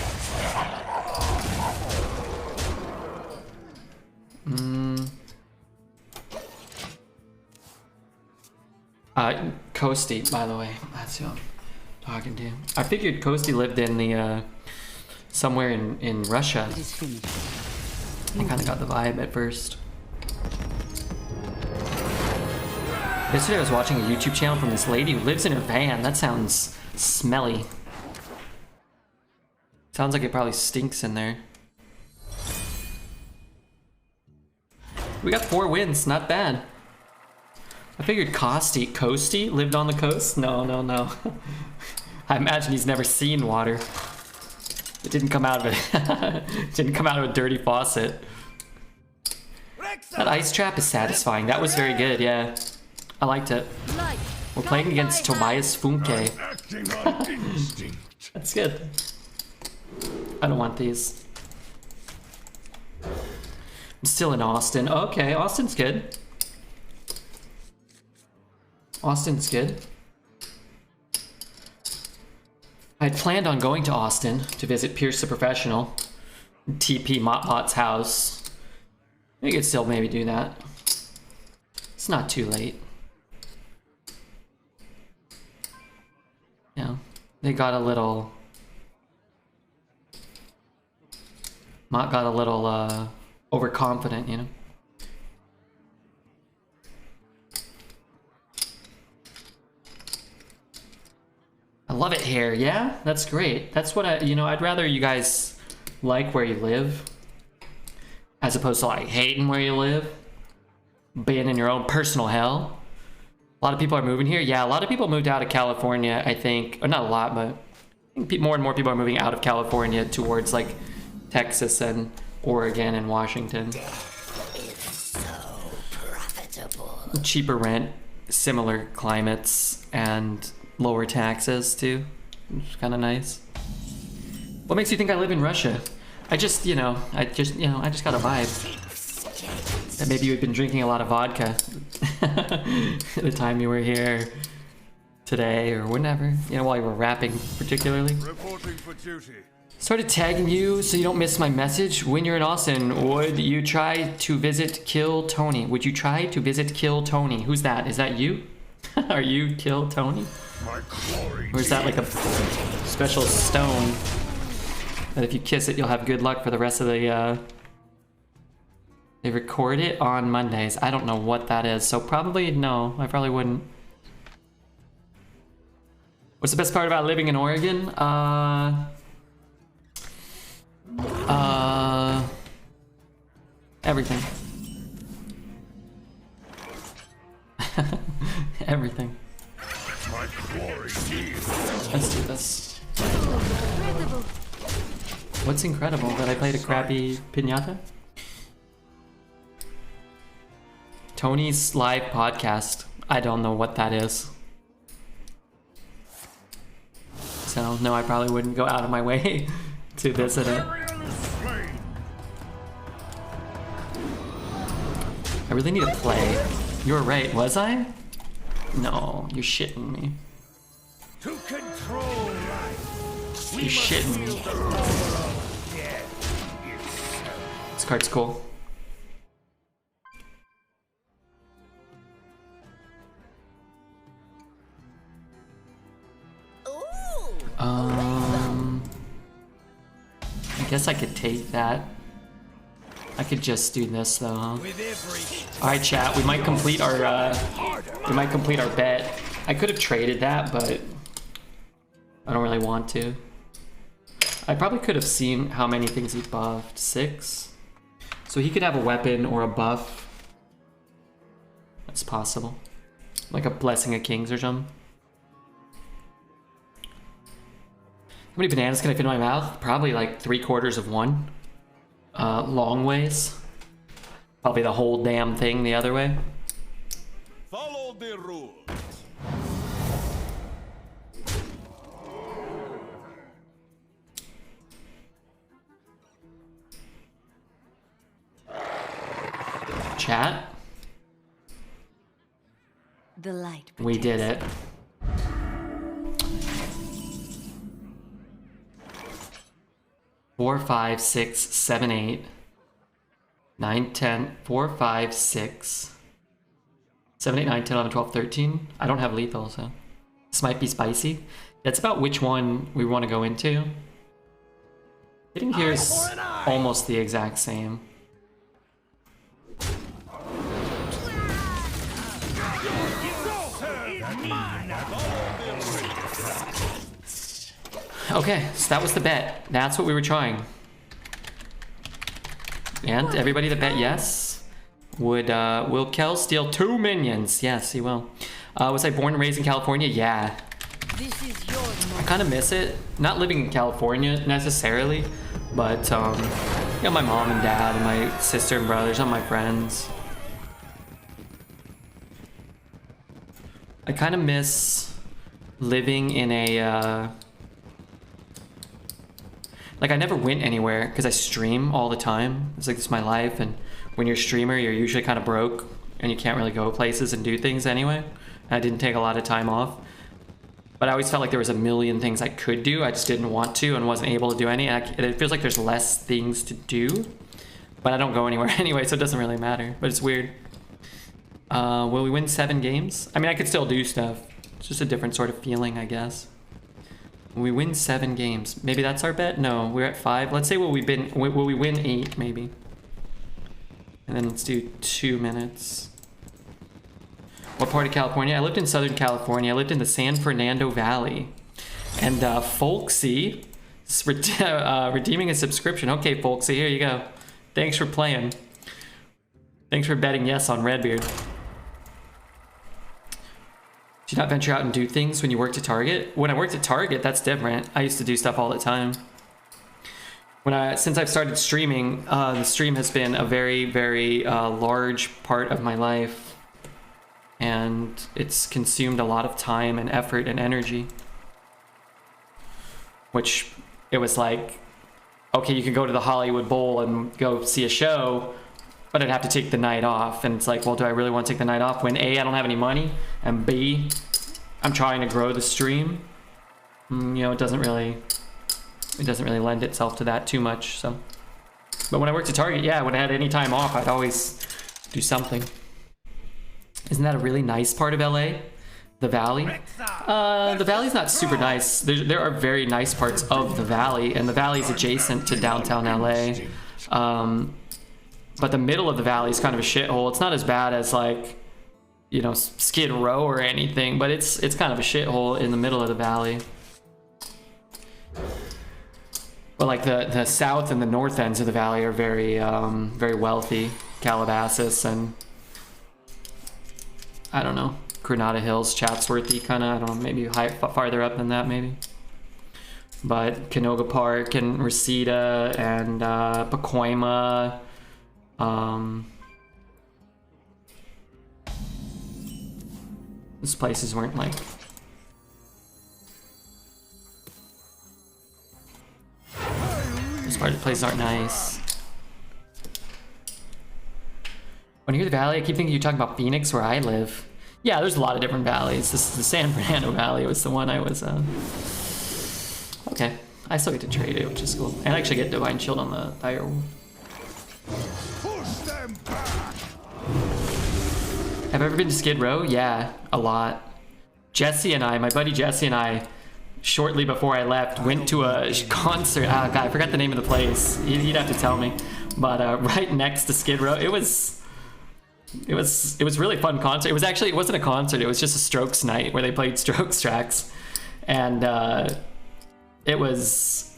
Kosti, by the way. That's who I'm talking to. I figured Kosti lived in the, somewhere in Russia. It is finished. I kind of got the vibe at first. Yesterday I was watching a YouTube channel from this lady who lives in her van. That sounds smelly. Sounds like it probably stinks in there. We got 4 wins, not bad. I figured Kosti lived on the coast? No. I imagine he's never seen water. It didn't come out of it. It didn't come out of a dirty faucet. That ice trap is satisfying. That was very good, yeah. I liked it. We're playing against Tobias Funke. That's good. I don't want these. I'm still in Austin. Okay, Austin's good. Austin's good. I had planned on going to Austin to visit Pierce the Professional, TP Motbot's house. We could still maybe do that. It's not too late. Yeah, they got a little... Mott got a little overconfident, you know? I love it here. Yeah, that's great. That's what I'd rather you guys like where you live as opposed to like hating where you live, being in your own personal hell. A lot of people are moving here. Yeah, a lot of people moved out of California, I think. Or not a lot, but I think more and more people are moving out of California towards like Texas and Oregon and Washington. It's so profitable. Cheaper rent, similar climates, and lower taxes too. It's kind of nice. What makes you think I live in Russia? I just got a vibe that maybe you've been drinking a lot of vodka the time you were here today or whenever, while you were rapping particularly. Reporting for duty. Started tagging you so you don't miss my message. When you're in Austin, would you try to visit Kill Tony? Would you try to visit Kill Tony? Who's that? Is that you? Are you Kill Tony? My glory. Or is that like a special stone that if you kiss it, you'll have good luck for the rest of the, They record it on Mondays. I don't know what that is, so probably no, I probably wouldn't. What's the best part about living in Oregon? Everything. Everything. My glory. Let's do this. What's incredible? That I played a crappy pinata? Tony's live podcast. I don't know what that is. So, no, I probably wouldn't go out of my way to visit it. I really need to play. You were right, was I? No, you're shitting me. To control life. You're shitting me. This card's cool. I guess I could take that. I could just do this though, huh? Alright chat, we might complete our bet. I could have traded that, but I don't really want to. I probably could have seen how many things he buffed. 6. So he could have a weapon or a buff. That's possible. Like a Blessing of Kings or something. How many bananas can I fit in my mouth? Probably like 3/4 of one. Long ways. Probably the whole damn thing the other way. Follow the rules. Chat. The light. We did it. Four, 5, 6, 7, 8, 9, 10, 4, 5, 6, 7, 8, 9, 10, 11, 12, 13. I don't have lethal, so this might be spicy. That's about which one we want to go into. Hitting here is almost the exact same. Okay, so that was the bet. That's what we were trying. And everybody that bet yes would, will Kel steal 2 minions? Yes, he will. Was I born and raised in California? Yeah. This is your I kind of miss it. Not living in California necessarily, but, my mom and dad and my sister and brothers and my friends. I kind of miss living in a, like I never went anywhere because I stream all the time. It's like, this is my life, and when you're a streamer, you're usually kind of broke and you can't really go places and do things anyway. And I didn't take a lot of time off. But I always felt like there was a million things I could do. I just didn't want to and wasn't able to do any. And it feels like there's less things to do. But I don't go anywhere anyway, so it doesn't really matter. But it's weird. Will we win 7 games? I mean, I could still do stuff. It's just a different sort of feeling, I guess. We win 7 games. Maybe that's our bet? No, we're at 5. Let's say will we win 8, maybe. And then let's do 2 minutes. What part of California? I lived in Southern California. I lived in the San Fernando Valley. And Folksy is redeeming a subscription. Okay, Folksy, here you go. Thanks for playing. Thanks for betting yes on Redbeard. Do you not venture out and do things when you worked at Target? When I worked at Target, that's different. I used to do stuff all the time. Since I've started streaming, the stream has been a very, very large part of my life. And it's consumed a lot of time and effort and energy. Which, it was like, okay, you could go to the Hollywood Bowl and go see a show, but I'd have to take the night off. And it's like, well, do I really want to take the night off when A, I don't have any money, and B, I'm trying to grow the stream? You know, it doesn't really lend itself to that too much. So, but when I worked at Target, yeah, when I had any time off, I'd always do something. Isn't that a really nice part of LA? The Valley? The Valley's not super nice. There are very nice parts of the Valley, and the Valley's adjacent to downtown LA. But the middle of the Valley is kind of a shithole. It's not as bad as like, you know, Skid Row or anything, but it's kind of a shithole in the middle of the Valley. But like the south and the north ends of the Valley are very very wealthy. Calabasas and I don't know, Granada Hills, Chatsworthy, kind of, I don't know, maybe farther up than that maybe. But Canoga Park and Reseda and Pacoima. Those places weren't like... Those places aren't nice. When I hear the Valley, I keep thinking you're talking about Phoenix, where I live. Yeah, there's a lot of different valleys. The San Fernando Valley was the one I was... Okay, I still get to trade it, which is cool. And I actually get Divine Shield on the Dire Wolf. Have I ever been to Skid Row? Yeah, a lot. Jesse and I, my buddy Jesse and I, shortly before I left, went to a concert. Oh god, I forgot the name of the place. He'd have to tell me. But right next to Skid Row, it was really fun concert. It wasn't a concert. It was just a Strokes night where they played Strokes tracks, and it was.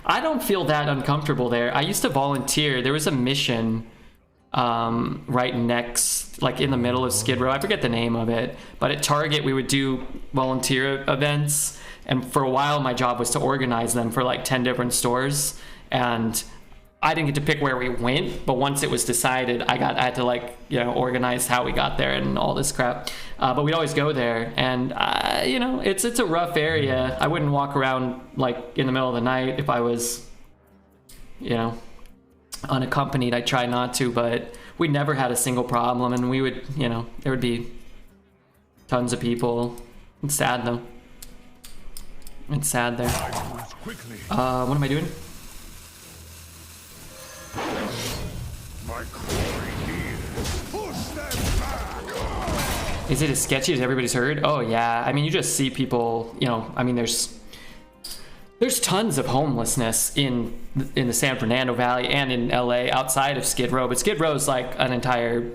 I don't feel that uncomfortable there. I used to volunteer. There was a mission right next, like in the middle of Skid Row. I forget the name of it, but at Target we would do volunteer events, and for a while my job was to organize them for like 10 different stores, and I didn't get to pick where we went, but once it was decided, I had to like, you know, organize how we got there and all this crap. But we'd always go there, and you know, it's a rough area. I wouldn't walk around like in the middle of the night if I was, you know, unaccompanied. I try not to, but we never had a single problem, and we would, you know, there would be tons of people. It's sad though. It's sad there. What am I doing? Is it as sketchy as everybody's heard? Oh yeah, I mean, you just see people, you know, I mean, there's tons of homelessness in the San Fernando Valley and in LA outside of Skid Row, but Skid Row is like an entire,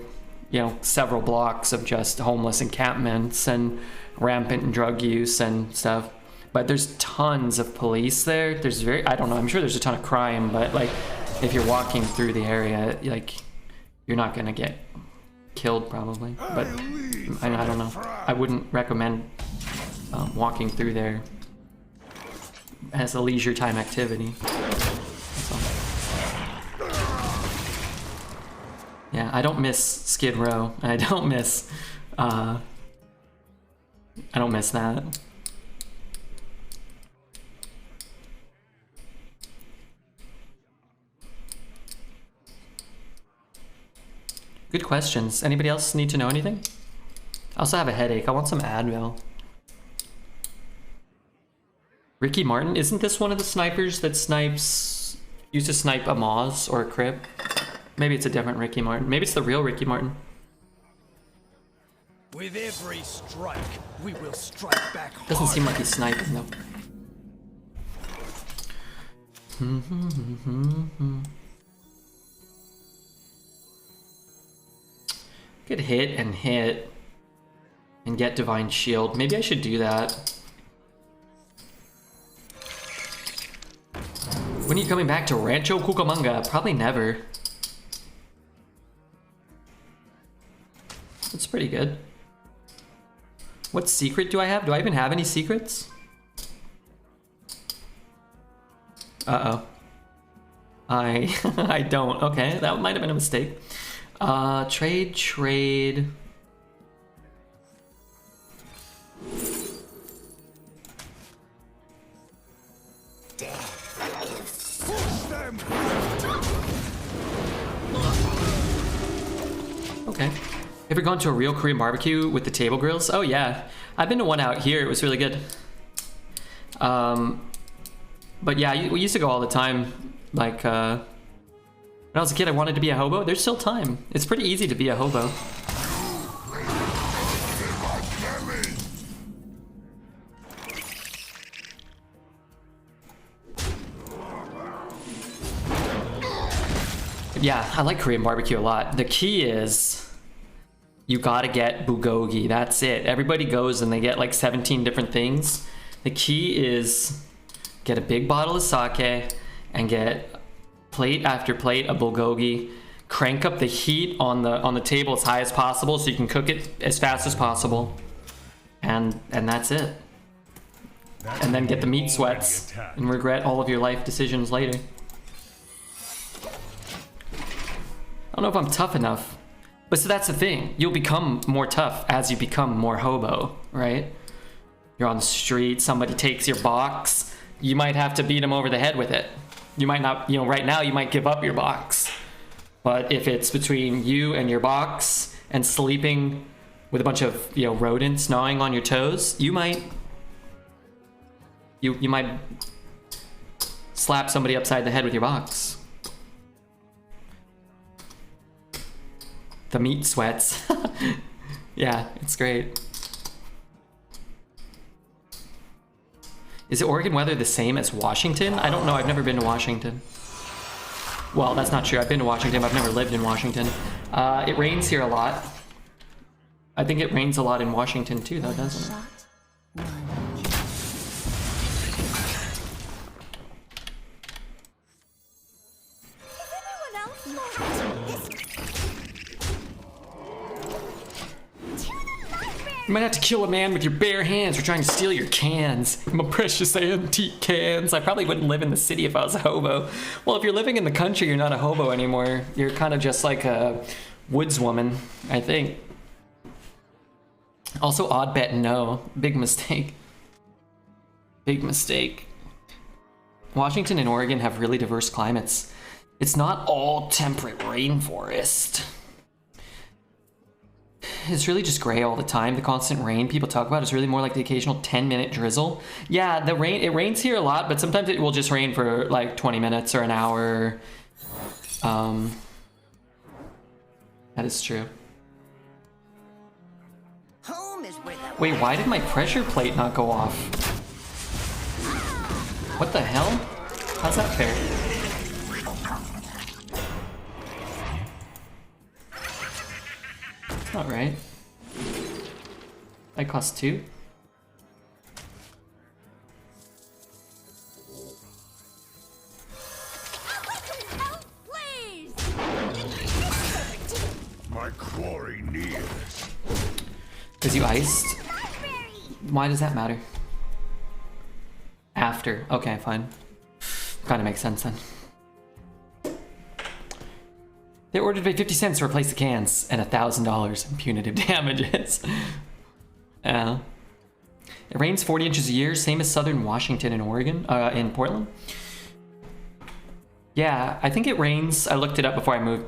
you know, several blocks of just homeless encampments and rampant drug use and stuff. But there's tons of police there. I don't know, I'm sure there's a ton of crime, but like, if you're walking through the area, like, you're not gonna get killed probably, but I don't know. I wouldn't recommend walking through there as a leisure time activity. Yeah, I don't miss Skid Row. I don't miss that. Good questions. Anybody else need to know anything? I also have a headache. I want some Advil. Ricky Martin, isn't this one of the snipers that used to snipe a Moz or a Crib? Maybe it's a different Ricky Martin. Maybe it's the real Ricky Martin. With every strike, we will strike back hard. Doesn't seem like he's sniping though. Could hit and get Divine Shield. Maybe I should do that. When are you coming back to Rancho Cucamonga? Probably never. That's pretty good. What secret do I have? Do I even have any secrets? Uh-oh. I don't. Okay, that might have been a mistake. Trade. Okay. Ever gone to a real Korean barbecue with the table grills? Oh yeah, I've been to one out here. It was really good. But yeah, we used to go all the time. Like when I was a kid, I wanted to be a hobo. There's still time. It's pretty easy to be a hobo. Yeah, I like Korean barbecue a lot. The key is you gotta get bulgogi. That's it. Everybody goes and they get like 17 different things. The key is get a big bottle of sake and get plate after plate of bulgogi. Crank up the heat on the table as high as possible so you can cook it as fast as possible. And that's it. And then get the meat sweats and regret all of your life decisions later. I don't know if I'm tough enough. But so that's the thing. You'll become more tough as you become more hobo, right? You're on the street, somebody takes your box. You might have to beat them over the head with it. You might not, you know, right now you might give up your box. But if it's between you and your box and sleeping with a bunch of, you know, rodents gnawing on your toes, you might slap somebody upside the head with your box. The meat sweats. Yeah, it's great. Is the Oregon weather the same as Washington? I don't know. I've never been to Washington. Well, that's not true. I've been to Washington, but I've never lived in Washington. It rains here a lot. I think it rains a lot in Washington too, though, doesn't it? You might have to kill a man with your bare hands for trying to steal your cans. My precious antique cans. I probably wouldn't live in the city if I was a hobo. Well, if you're living in the country, you're not a hobo anymore. You're kind of just like a woodswoman, I think. Also, odd bet no. Big mistake. Big mistake. Washington and Oregon have really diverse climates. It's not all temperate rainforest. It's really just gray all the time. The constant rain people talk about is really more like the occasional 10-minute drizzle. Yeah, it rains here a lot, but sometimes it will just rain for like 20 minutes or an hour. That is true. Home is where the Wait, why did my pressure plate not go off? What the hell? How's that fair? Not right. That costs 2. Help, please! My quarry nears. Because you iced? Why does that matter? After. Okay, fine. Kind of makes sense then. They ordered to pay 50 cents to replace the cans and $1,000 in punitive damages. It rains 40 inches a year, same as southern Washington and Oregon, in Portland. Yeah, I think it rains. I looked it up before I moved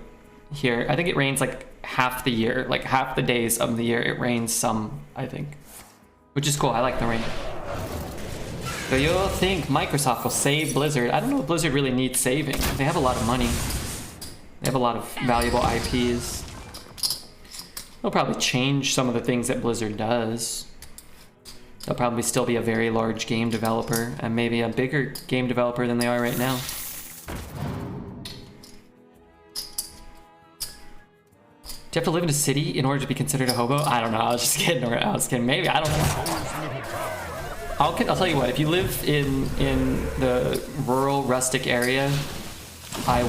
here. I think it rains like half the year, like half the days of the year. It rains some, I think, which is cool. I like the rain. Do you think Microsoft will save Blizzard? I don't know if Blizzard really needs saving. They have a lot of money. They have a lot of valuable IPs. They'll probably change some of the things that Blizzard does. They'll probably still be a very large game developer and maybe a bigger game developer than they are right now. Do you have to live in a city in order to be considered a hobo? I don't know. I was just kidding. I was kidding. Maybe. I don't know. I'll tell you what. If you live in the rural, rustic area, I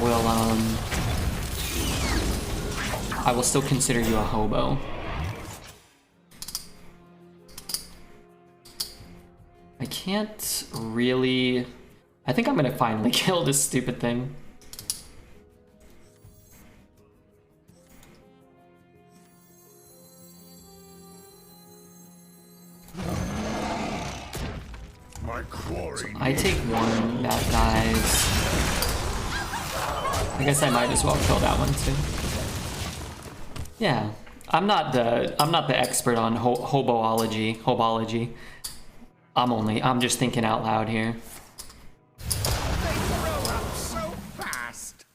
will still consider you a hobo. I can't really... I think I'm gonna finally kill this stupid thing. My quarry. I take one, that dies. I guess I might as well kill that one too. Yeah, I'm not the expert on hobology. I'm just thinking out loud here. They grow up so fast.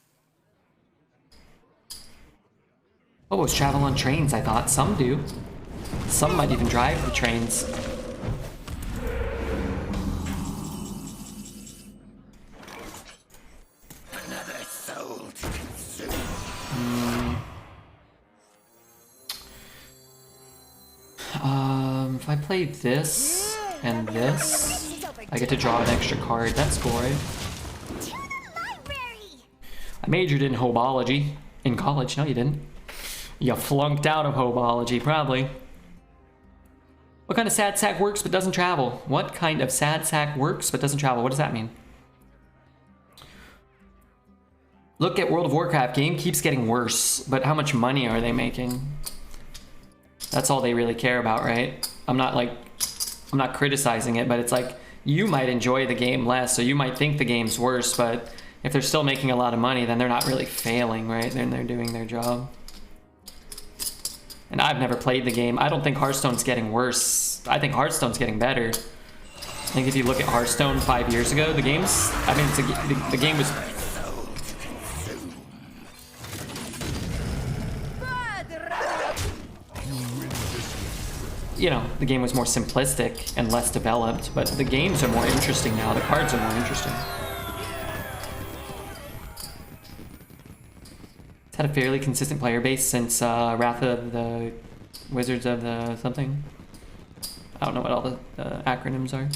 Hobos travel on trains, I thought. Some do. Some might even drive the trains. Another soul to consume. If I play this and this, I get to draw an extra card. That's cool, right? To the library. I majored in hobology in college. No, you didn't. You flunked out of hobology, probably. What kind of sad sack works but doesn't travel? What kind of sad sack works but doesn't travel? What does that mean? Look at World of Warcraft. Game keeps getting worse, but how much money are they making? That's all they really care about, right? I'm not criticizing it, but it's like, you might enjoy the game less, so you might think the game's worse, but if they're still making a lot of money, then they're not really failing, right? Then they're doing their job. And I've never played the game. I don't think Hearthstone's getting worse. I think Hearthstone's getting better. I think if you look at Hearthstone 5 years ago, the game was... You know, the game was more simplistic and less developed, but the games are more interesting now. The cards are more interesting. It's had a fairly consistent player base since Wrath of the Wizards of the something. I don't know what all the acronyms are.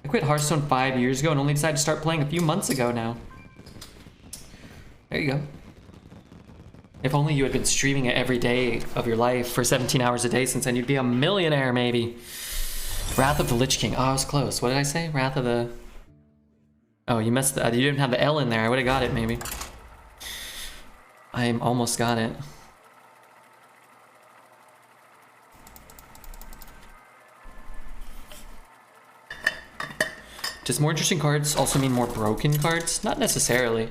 I quit Hearthstone 5 years ago and only decided to start playing a few months ago now. There you go. If only you had been streaming it every day of your life for 17 hours a day since then, you'd be a millionaire, maybe. Wrath of the Lich King. Oh, I was close. What did I say? Wrath of the... Oh, you messed... you didn't have the L in there. I would have got it, maybe. I almost got it. Does more interesting cards also mean more broken cards? Not necessarily.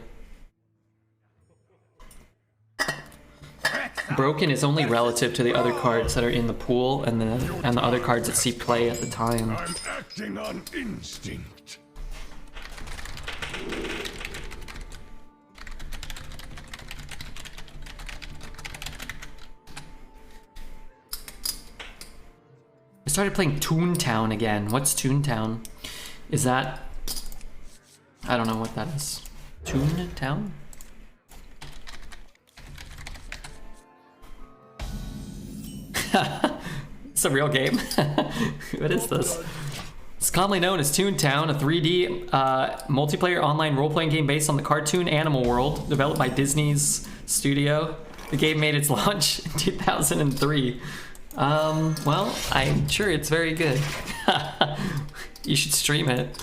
Broken is only relative to the other cards that are in the pool and the other cards that see play at the time. I'm acting on instinct. I started playing Toontown again. What's Toontown? Is that... I don't know what that is. Toontown? It's a real game. What is this? It's commonly known as Toontown, a 3D multiplayer online role-playing game based on the cartoon Animal World, developed by Disney's studio. The game made its launch in 2003. Well, I'm sure it's very good. You should stream it.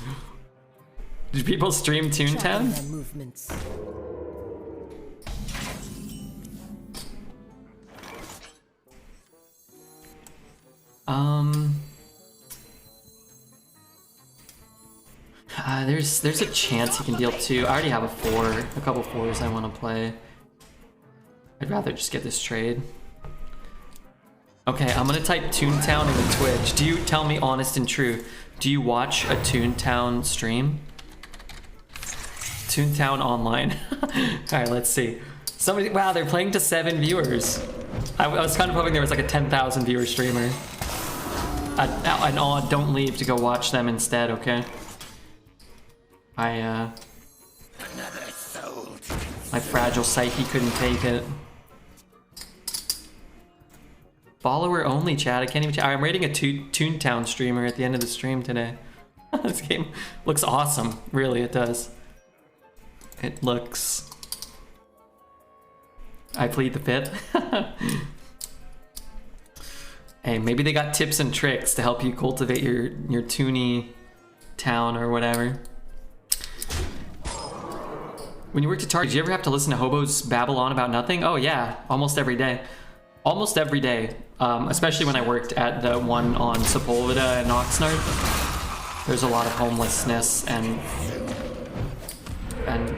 Do people stream Toontown? Movements. There's a chance he can deal 2. I already have a couple 4s I want to play. I'd rather just get this trade. Okay, I'm gonna type Toontown into Twitch. Do you, tell me honest and true, do you watch a Toontown stream? Toontown online. Alright, let's see. Somebody, wow, they're playing to 7 viewers. I was kind of hoping there was like a 10,000 viewer streamer. And don't leave to go watch them instead, okay? My fragile psyche couldn't take it. Follower only, chat. I can't even chat. I'm rating a Toontown streamer at the end of the stream today. This game looks awesome. Really, it does. It looks... I plead the fifth. Hey, maybe they got tips and tricks to help you cultivate your toony town or whatever. When you worked at Target, did you ever have to listen to Hobos babble on about nothing? Oh yeah, almost every day. Almost every day, especially when I worked at the one on Sepulveda and Oxnard. There's a lot of homelessness and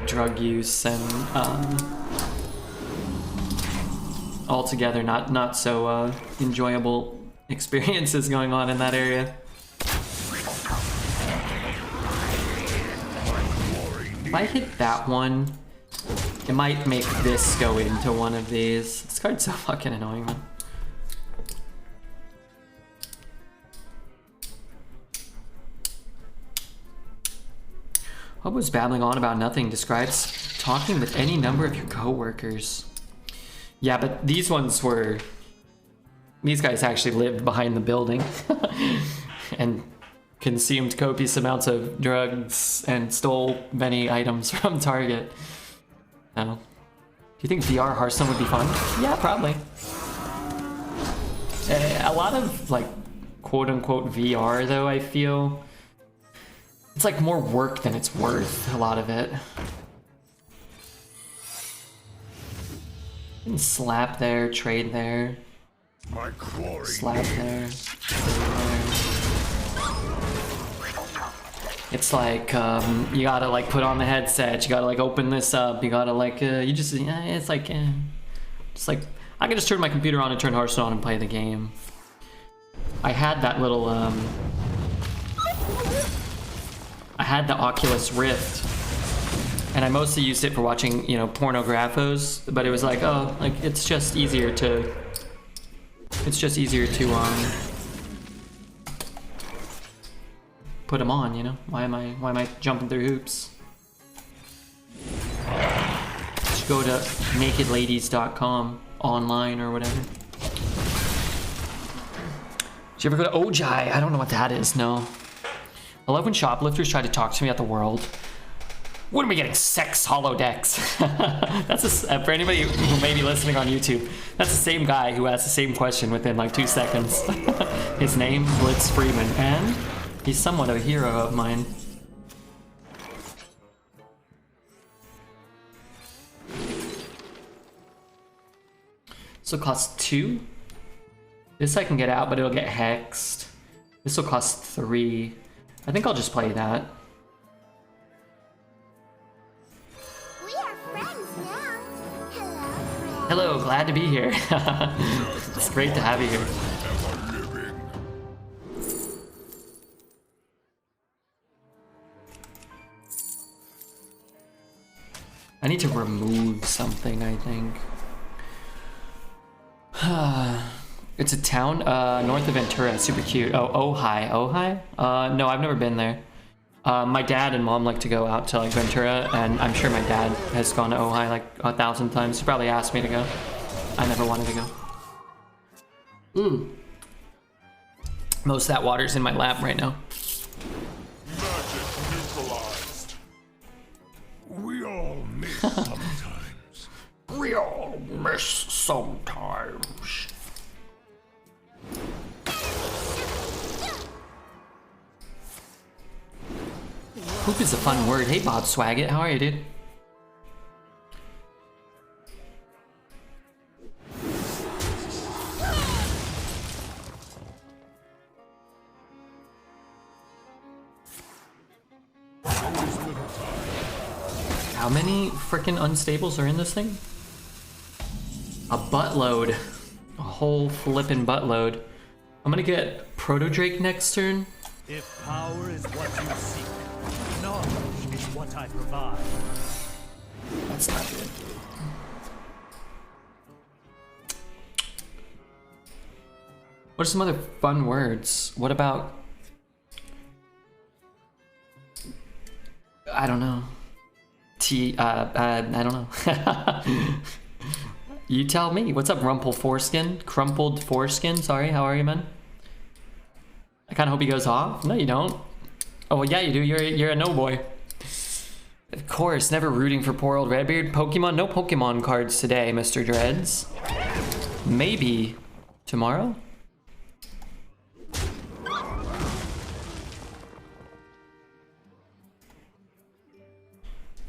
drug use and altogether not so enjoyable experiences going on in that area. If I hit that one, it might make this go into one of these. This card's so fucking annoying, man. Hobo's babbling on about nothing describes talking with any number of your coworkers. Yeah, but these ones were... These guys actually lived behind the building and consumed copious amounts of drugs and stole many items from Target. No. Do you think VR Hearthstone would be fun? Yeah, probably. A lot of, like, quote-unquote VR, though, I feel... It's like more work than it's worth, a lot of it. You can slap there, trade there. Slap there, trade there. It's like, you gotta like put on the headset, you gotta like open this up, you gotta like, it's like, I can just turn my computer on and turn Hearthstone on and play the game. I had that little, I had the Oculus Rift, and I mostly used it for watching, you know, pornographos, but it was like, oh, like, it's just easier to put them on, you know? Why am I jumping through hoops? Just go to nakedladies.com online or whatever. Did you ever go to Ojai? I don't know what that is, no. I love when shoplifters try to talk to me about the world. When are we getting sex holodecks? That's for anybody who may be listening on YouTube. That's the same guy who asked the same question within like 2 seconds. His name, Blitz Freeman, and he's somewhat of a hero of mine. This will cost 2. This I can get out, but it'll get hexed. This will cost 3. I think I'll just play that. We are friends now. Hello, friend. Hello, glad to be here. It's great to have you here. I need to remove something, I think. It's a town north of Ventura, super cute. Oh, Ojai. Ojai? No, I've never been there. My dad and mom like to go out to like Ventura, and I'm sure my dad has gone to Ojai like 1,000 times. He probably asked me to go. I never wanted to go. Most of that water's in my lap right now. Magic neutralized. We all miss sometimes. We all miss sometimes. Poop is a fun word. Hey Bob Swaggit, how are you, dude? How many frickin' unstables are in this thing? A buttload. A whole flippin' buttload. I'm gonna get Proto Drake next turn. If power is what you seek, knowledge is what I provide. That's not good. What are some other fun words? What about... I don't know. I don't know. You tell me. What's up, Rumple Foreskin? Crumpled Foreskin? Sorry, how are you, man? I kind of hope he goes off. No, you don't. Oh, well, yeah, you do. You're a no boy. Of course, never rooting for poor old Redbeard. Pokemon? No Pokemon cards today, Mr. Dreads. Maybe tomorrow?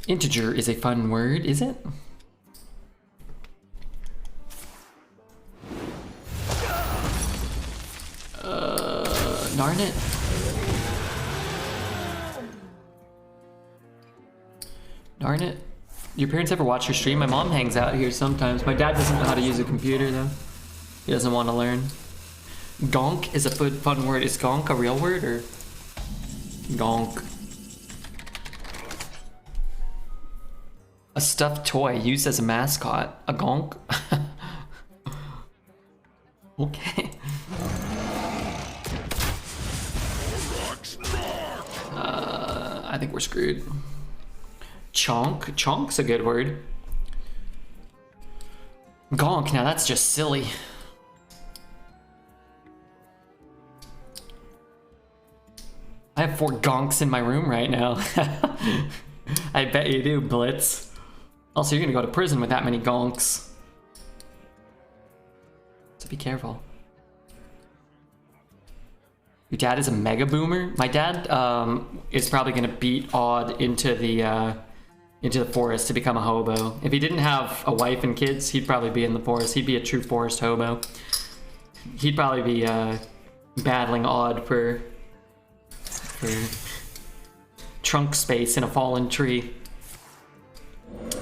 Integer is a fun word, is it? Darn it. Darn it. Your parents ever watch your stream? My mom hangs out here sometimes. My dad doesn't know how to use a computer though. He doesn't want to learn. Gonk is a fun word. Is gonk a real word or gonk? A stuffed toy used as a mascot. A gonk? Okay. I think we're screwed. Chonk? Chonk's a good word. Gonk, now that's just silly. I have 4 gonks in my room right now. I bet you do, Blitz. Also, you're gonna go to prison with that many gonks. So be careful. Your dad is a mega boomer? My dad is probably gonna beat Odd into the forest to become a hobo. If he didn't have a wife and kids, he'd probably be in the forest. He'd be a true forest hobo. He'd probably be battling Odd for trunk space in a fallen tree.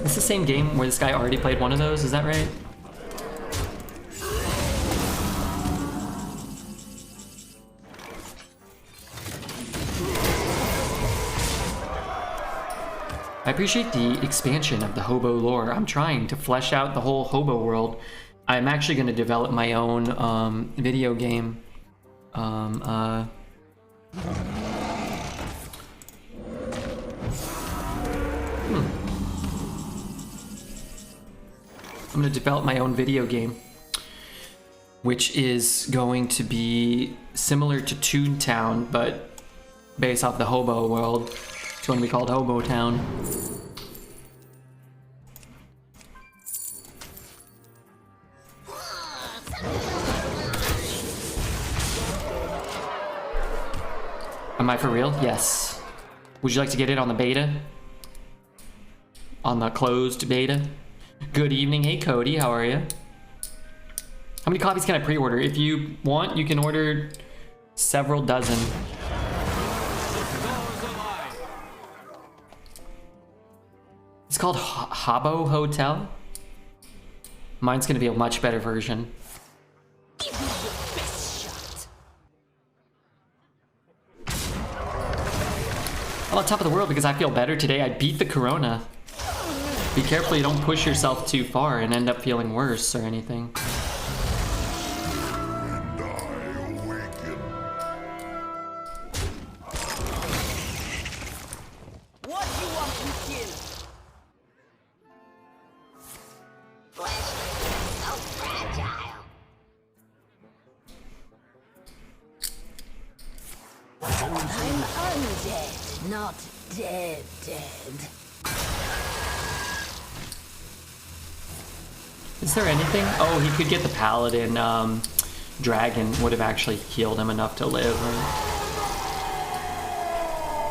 It's the same game where this guy already played one of those, is that right? I appreciate the expansion of the Hobo lore. I'm trying to flesh out the whole Hobo world. I'm actually going to develop my own video game. I'm going to develop my own video game, which is going to be similar to Toontown, but based off the Hobo world. It's going to be called Hobo Town. Am I for real? Yes. Would you like to get in on the beta? On the closed beta? Good evening. Hey, Cody. How are you? How many copies can I pre-order? If you want, you can order several dozen. It's called Hobo Hotel. Mine's gonna be a much better version. I'm on top of the world because I feel better today. I beat the corona. Be careful you don't push yourself too far and end up feeling worse or anything. Not dead. Is there anything? Oh, he could get the paladin. Dragon would have actually healed him enough to live.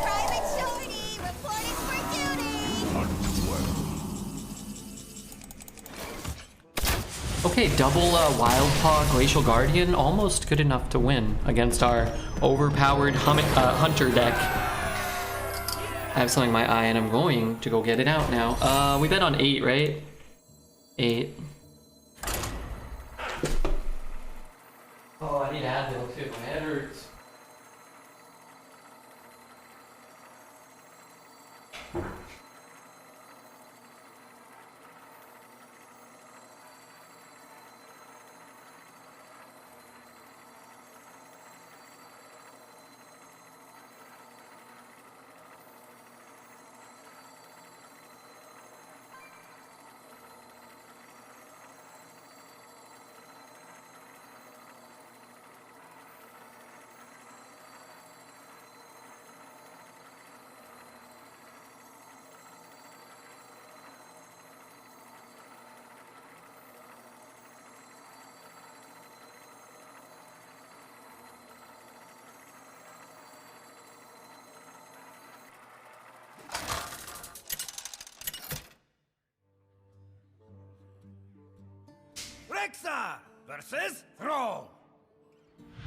Private Shorty, reporting for duty. Okay, double Wild Paw Glacial Guardian, almost good enough to win against our overpowered Hunter deck. I have something in my eye and I'm going to go get it out now. We bet on 8, right? 8. Oh, I need Advil too. My head hurts. Rexa versus Thrall.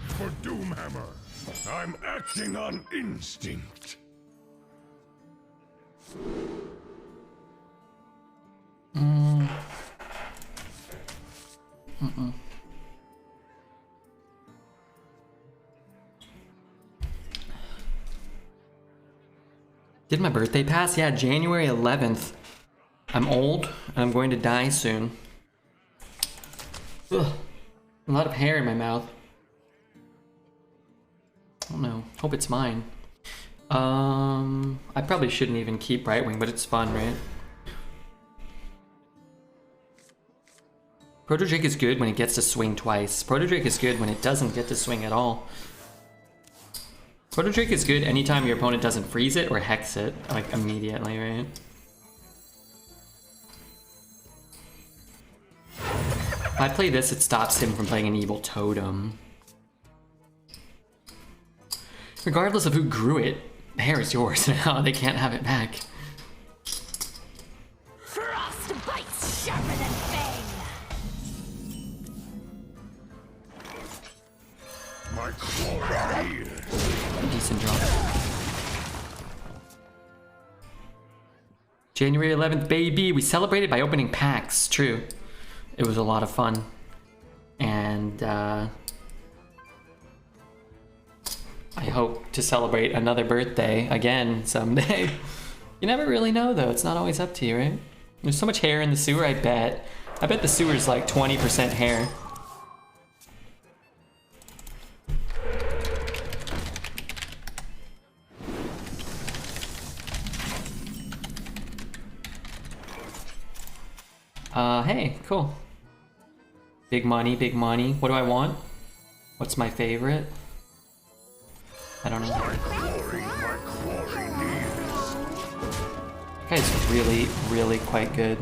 For Doomhammer, I'm acting on instinct. Did my birthday pass? Yeah, January 11th. I'm old and I'm going to die soon. Ugh. A lot of hair in my mouth. Oh no, hope it's mine. I probably shouldn't even keep Brightwing, but it's fun, right? Proto Drake is good when it gets to swing twice. Proto Drake is good when it doesn't get to swing at all. Proto Drake is good anytime your opponent doesn't freeze it or hex it, like immediately, right? If I play this, it stops him from playing an evil totem. Regardless of who grew it, the hair is yours now. They can't have it back. Frost bites sharper than fang. My glory. Decent drop. January 11th, baby. We celebrated by opening packs. True. It was a lot of fun. And I hope to celebrate another birthday again someday. You never really know though. It's not always up to you, right? There's so much hair in the sewer, I bet. I bet the sewer's like 20% hair. Hey, cool. Big money, big money. What do I want? What's my favorite? I don't know. My glory nears. That guy's really, really quite good.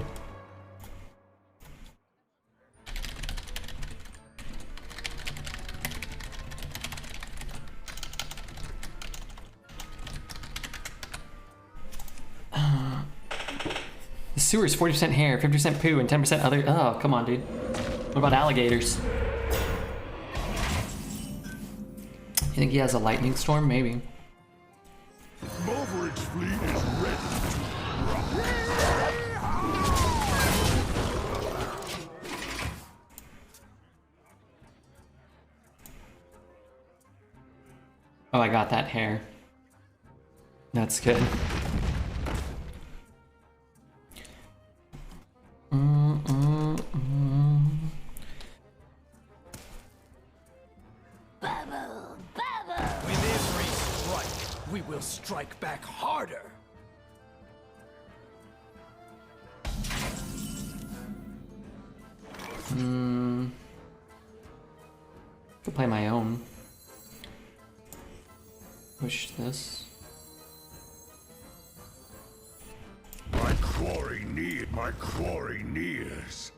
The sewer is 40% hair, 50% poo, and 10% other. Oh, come on, dude. What about alligators? You think he has a lightning storm? Maybe. Mulveric's fleet is ready. Oh, I got that hair. That's good. Bubble, bubble. With every strike, we will strike back harder. Could play my own. Push this. My glory nears.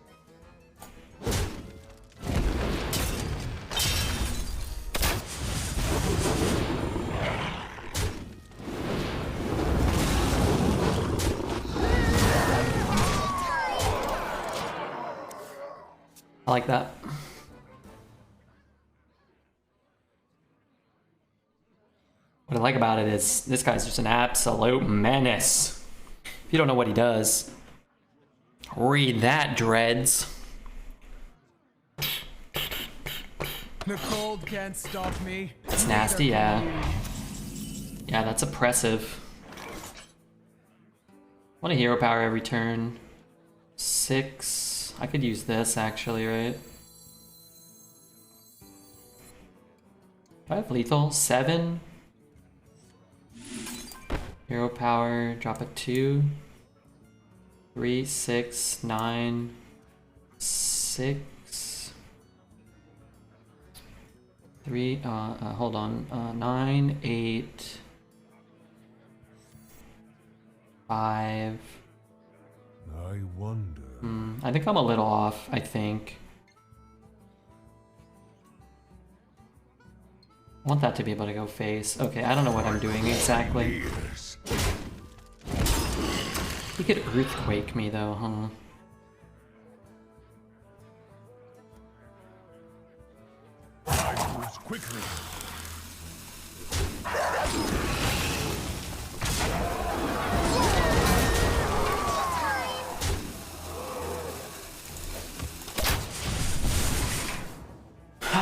I like that. What I like about it is this guy's just an absolute menace. If you don't know what he does, read that, dreads. The cold can't stop me. It's nasty, yeah. Yeah, that's oppressive. Want a hero power every turn. 6. I could use this actually, right? Do I have lethal? 7. Hero power, drop a 2. 3, 6, 9, 6. 3, hold on. 9, 8, 5. I wonder. I think I'm a little off, I think. I want that to be able to go face. Okay, I don't know what I'm doing exactly. Nears. He could earthquake me though, huh? Time moves quickly.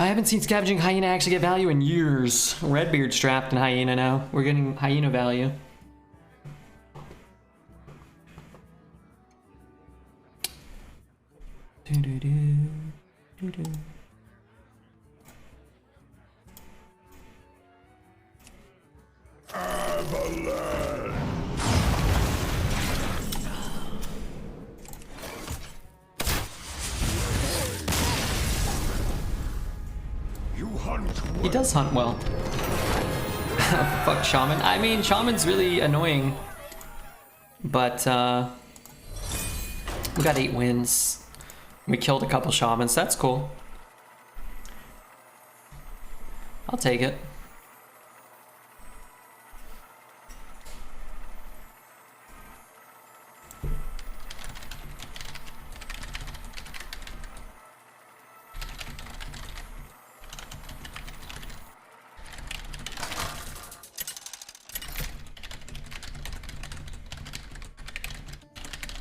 I haven't seen Scavenging Hyena actually get value in years. Redbeard's trapped in Hyena now. We're getting Hyena value. You hunt He does hunt well. Fuck Shaman. I mean, Shaman's really annoying. But, we got 8 wins. We killed a couple Shamans. That's cool. I'll take it.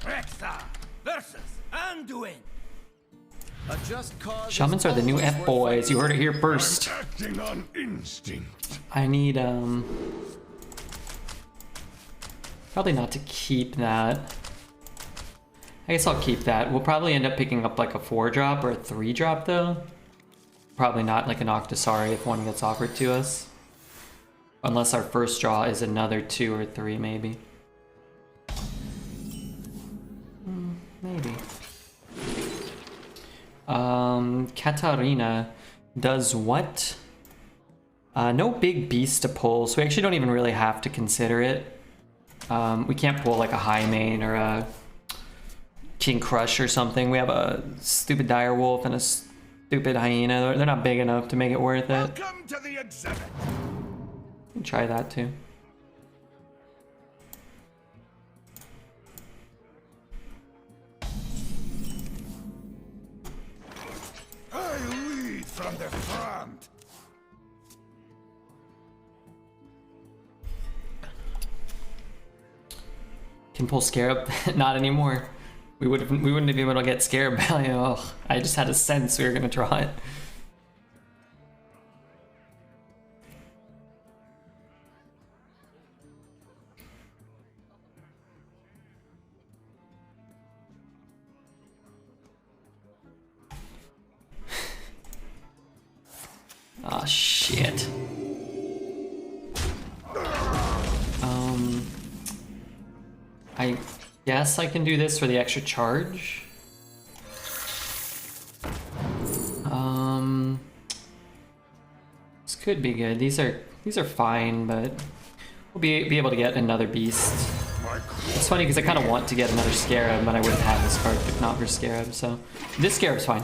Rexa versus Anduin. A just cause. Shamans are the new F-boys. You heard it here first. acting on instinct. I need, probably not to keep that. I guess I'll keep that. We'll probably end up picking up like a 4-drop or a 3-drop though. Probably not like an Octosari if one gets offered to us. Unless our first draw is another 2 or 3 maybe. Maybe. Katarina does what? No big beast to pull, so we actually don't even really have to consider it. We can't pull like a High Mane or a King Crush or something. We have a stupid Dire Wolf and a stupid Hyena. They're not big enough to make it worth it. Welcome to the exhibit. Try that too. I lead from the front. Can pull Scarab? Not anymore. We wouldn't have been able to get Scarab value. Oh, I just had a sense we were gonna draw it. Oh shit. I guess I can do this for the extra charge. This could be good. These are fine, but we'll be able to get another beast. It's funny because I kind of want to get another Scarab, but I wouldn't have this card if not for Scarab. So this Scarab's fine.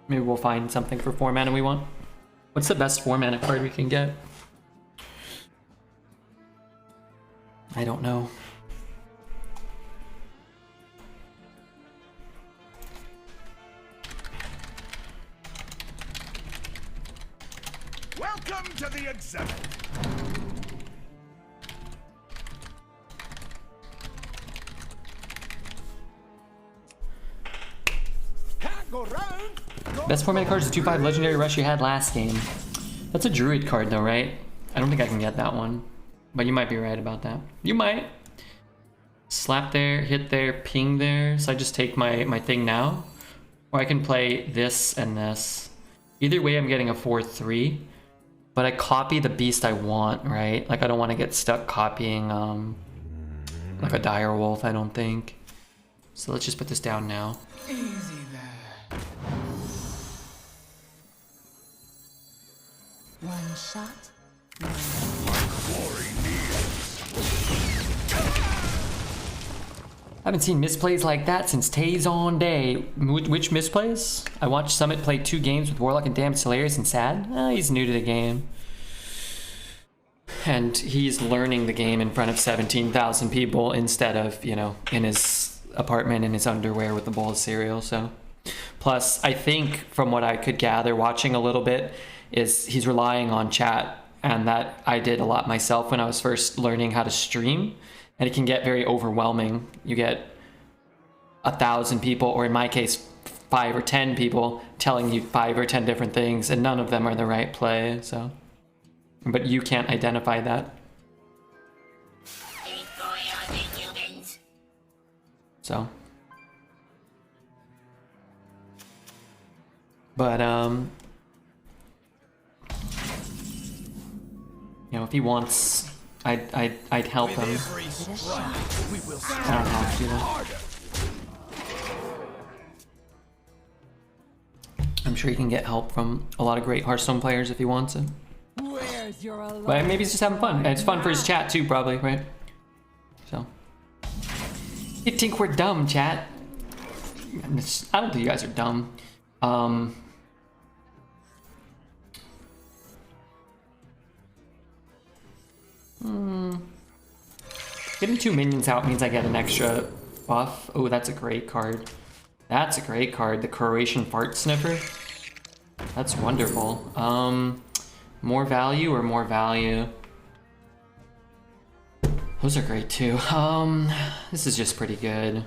Maybe we'll find something for 4 mana we want. What's the best 4 mana card we can get? I don't know. Welcome to the exhibit. Can't go round. Best 4 mana card is the 2/5 Legendary Rush you had last game. That's a Druid card though, right? I don't think I can get that one. But you might be right about that. You might. Slap there, hit there, ping there. So I just take my thing now. Or I can play this and this. Either way, I'm getting a 4/3. But I copy the beast I want, right? Like I don't want to get stuck copying like a Dire Wolf, I don't think. So let's just put this down now. Easy there. One shot. I haven't seen misplays like that since Tays on Day. Which misplays? I watched Summit play 2 games with Warlock and Damned Hilarious and sad. He's new to the game. And he's learning the game in front of 17,000 people instead of, you know, in his apartment in his underwear with a bowl of cereal, so. Plus, I think from what I could gather watching a little bit is he's relying on chat, and that I did a lot myself when I was first learning how to stream. And it can get very overwhelming. You get 1,000 people, or in my case, 5 or 10 people telling you 5 or 10 different things, and none of them are the right play, so. But you can't identify that. So. But, you know, if he wants, I'd help him. Every strike, we will I don't have to, though. harder. I'm sure he can get help from a lot of great Hearthstone players if he wants it. Where's your alarm? But maybe he's just having fun. And it's fun for his chat too, probably, right? So. You think we're dumb, chat? I don't think you guys are dumb. Getting 2 minions out means I get an extra buff. Oh, that's a great card. That's a great card. The Croatian Fart Sniffer. That's wonderful. More value or more value? Those are great too. This is just pretty good.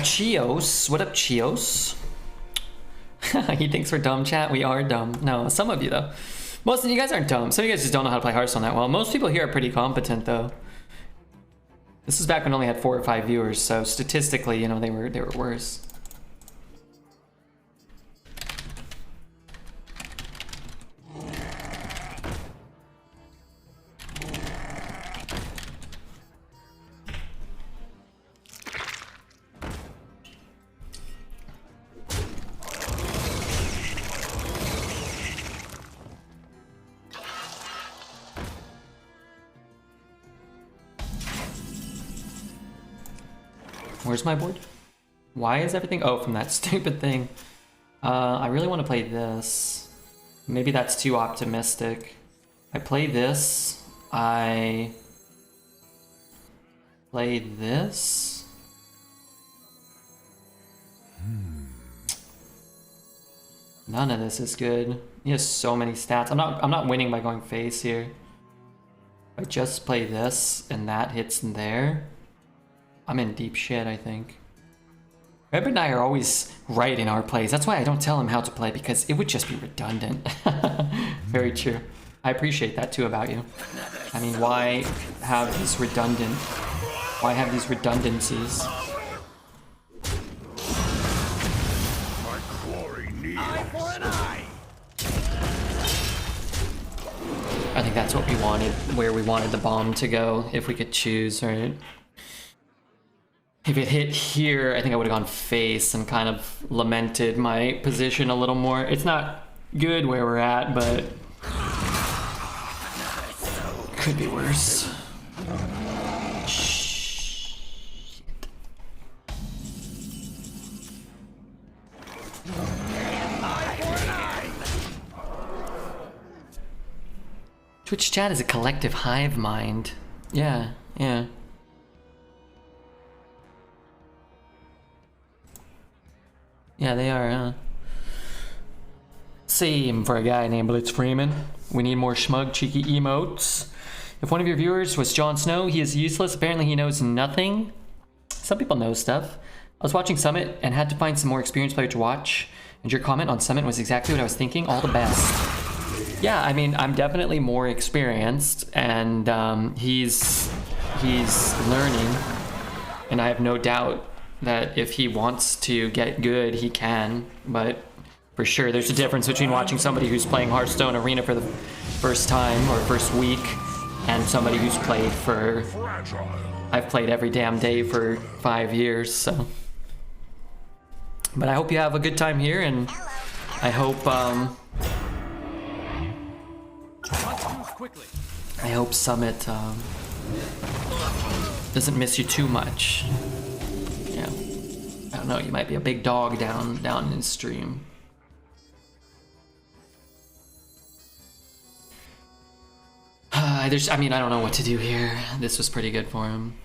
Chios. What up, Chios? He thinks we're dumb, chat. We are dumb. No, some of you though. Most of you guys aren't dumb. Some of you guys just don't know how to play Hearthstone that well. Most people here are pretty competent though. This was back when I only had 4 or 5 viewers, so statistically, you know, they were worse. Where's my board? Why is everything? Oh, from that stupid thing. I really want to play this. Maybe that's too optimistic. I play this. I play this. None of this is good. He has so many stats. I'm not winning by going face here. If I just play this and that hits in there, I'm in deep shit, I think. Reb and I are always right in our plays. That's why I don't tell him how to play, because it would just be redundant. Very true. I appreciate that too about you. I mean, why have these redundant... Why have these redundancies? My quarry needs. Eye for an eye. I think that's what we wanted, where we wanted the bomb to go, if we could choose, right? If it hit here, I think I would have gone face and kind of lamented my position a little more. It's not good where we're at, but could be worse. Shit. Twitch chat is a collective hive mind. Yeah, yeah. Yeah, they are, huh? Same for a guy named Blitz Freeman. We need more smug, cheeky emotes. If one of your viewers was Jon Snow, he is useless. Apparently he knows nothing. Some people know stuff. I was watching Summit and had to find some more experienced player to watch. And your comment on Summit was exactly what I was thinking. All the best. Yeah, I mean, I'm definitely more experienced. And he's learning. And I have no doubt that if he wants to get good, he can, but for sure there's a difference between watching somebody who's playing Hearthstone Arena for the first time or first week and somebody who's played for... I've played every damn day for 5 years, so... But I hope you have a good time here, and I hope, I hope Summit, doesn't miss you too much. Yeah, I don't know, you might be a big dog down in the stream. I mean, I don't know what to do here. This was pretty good for him.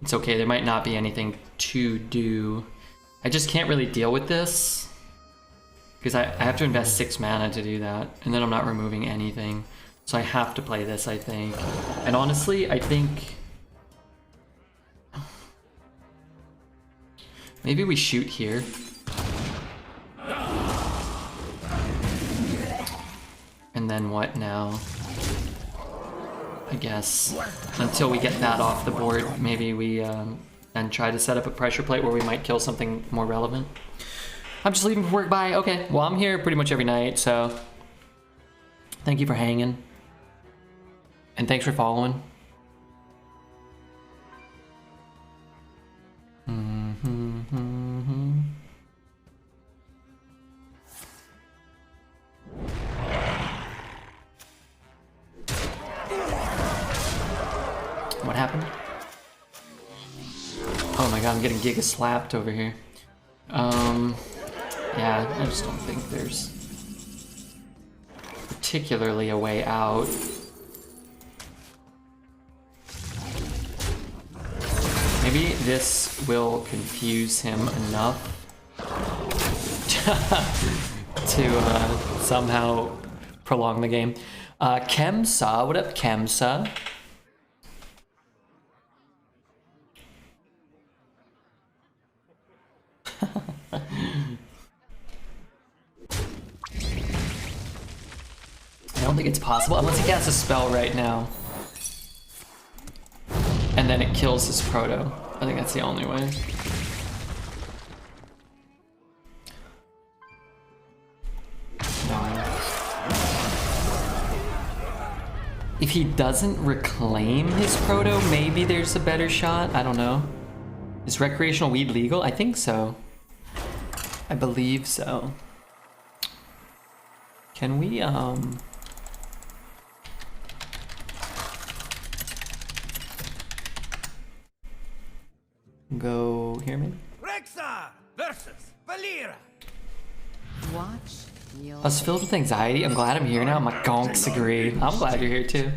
It's okay, there might not be anything to do. I just can't really deal with this. Because I have to invest 6 mana to do that. And then I'm not removing anything. So I have to play this, I think. And honestly, I think... Maybe we shoot here. And then what now? I guess until we get that off the board, maybe we and try to set up a pressure plate where we might kill something more relevant. I'm just leaving for work. Bye. Okay. Well, I'm here pretty much every night, so thank you for hanging. And thanks for following. What happened? Oh my god, I'm getting giga slapped over here. Yeah, I just don't think there's particularly a way out. Maybe this will confuse him enough to somehow prolong the game. Kemsa, what up, Kemsa? I don't think it's possible unless he casts a spell right now. And then it kills his proto. I think that's the only way. If he doesn't reclaim his proto, maybe there's a better shot. I don't know. Is recreational weed legal? I think so. I believe so. Can we, go here, maybe? Rexa versus Valera. Watch your I was filled with anxiety. I'm glad I'm here now. My gonks agree. I'm glad you're here too.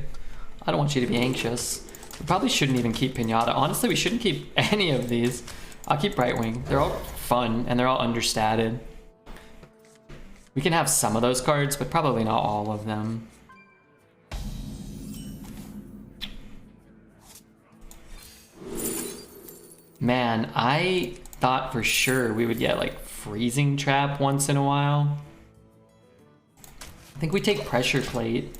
I don't want you to be anxious. We probably shouldn't even keep Pinata. Honestly, we shouldn't keep any of these. I'll keep Brightwing. They're all fun and they're all understated. We can have some of those cards, but probably not all of them. Man, I thought for sure we would get like Freezing Trap once in a while. I think we take Pressure Plate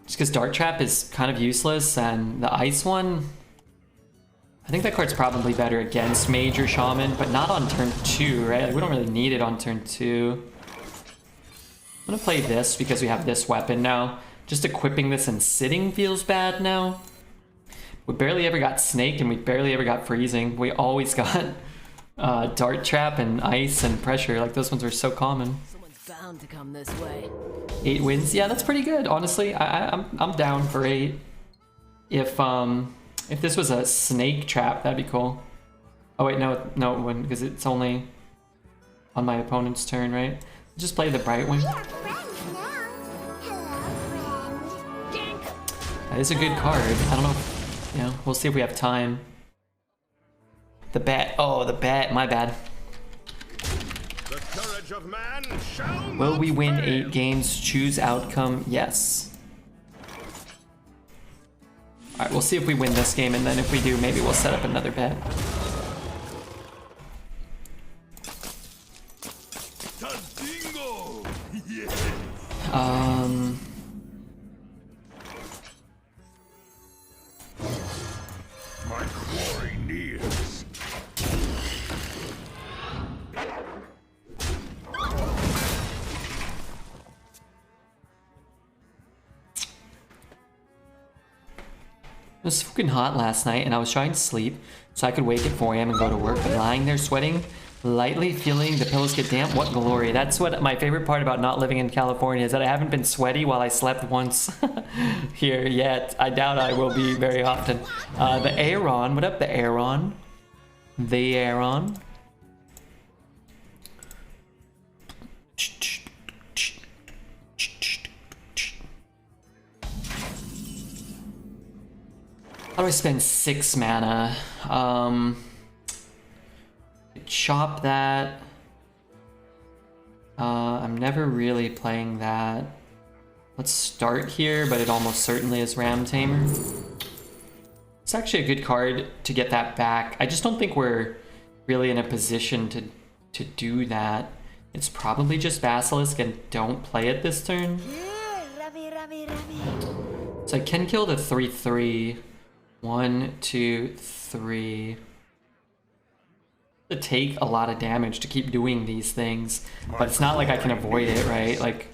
just because Dark Trap is kind of useless, and the Ice one, I think that card's probably better against Major Shaman, but not on turn 2, right? Like, we don't really need it on turn 2. I'm gonna play this because we have this weapon now. Just equipping this and sitting feels bad now. We barely ever got Snake and we barely ever got Freezing. We always got Dart Trap and Ice and Pressure. Like, those ones were so common. someone's bound to come this way. 8 wins. Yeah, that's pretty good. Honestly, I'm down for 8. If this was a Snake Trap, that'd be cool. Oh wait, no, it wouldn't because it's only on my opponent's turn, right? Just play the Brightwing. We are friends now. Hello, friend. That is a good card. I don't know. You know, we'll see if we have time. The bet. Oh, the bet. My bad. The courage of man shall Will not we win fail. 8 games? Choose outcome. Yes. All right, we'll see if we win this game, and then if we do, maybe we'll set up another bet. Tadingo! Yes. My quarry nears. It was fucking hot last night, and I was trying to sleep so I could wake at 4 a.m. and go to work, but lying there sweating, lightly feeling the pillows get damp. What glory. That's what my favorite part about not living in California is, that I haven't been sweaty while I slept once here yet. I doubt I will be very often. The Aaron. What up, the Aaron? The Aaron. How do I spend 6 mana? Chop that. I'm never really playing that. Let's start here, but it almost certainly is Ram Tamer. It's actually a good card to get that back. I just don't think we really in a position to do that. It's probably just Basilisk and don't play it this turn. So I can kill the 3/3. 1, 2, 3. To take a lot of damage to keep doing these things, but it's not like I can avoid it, right? Like,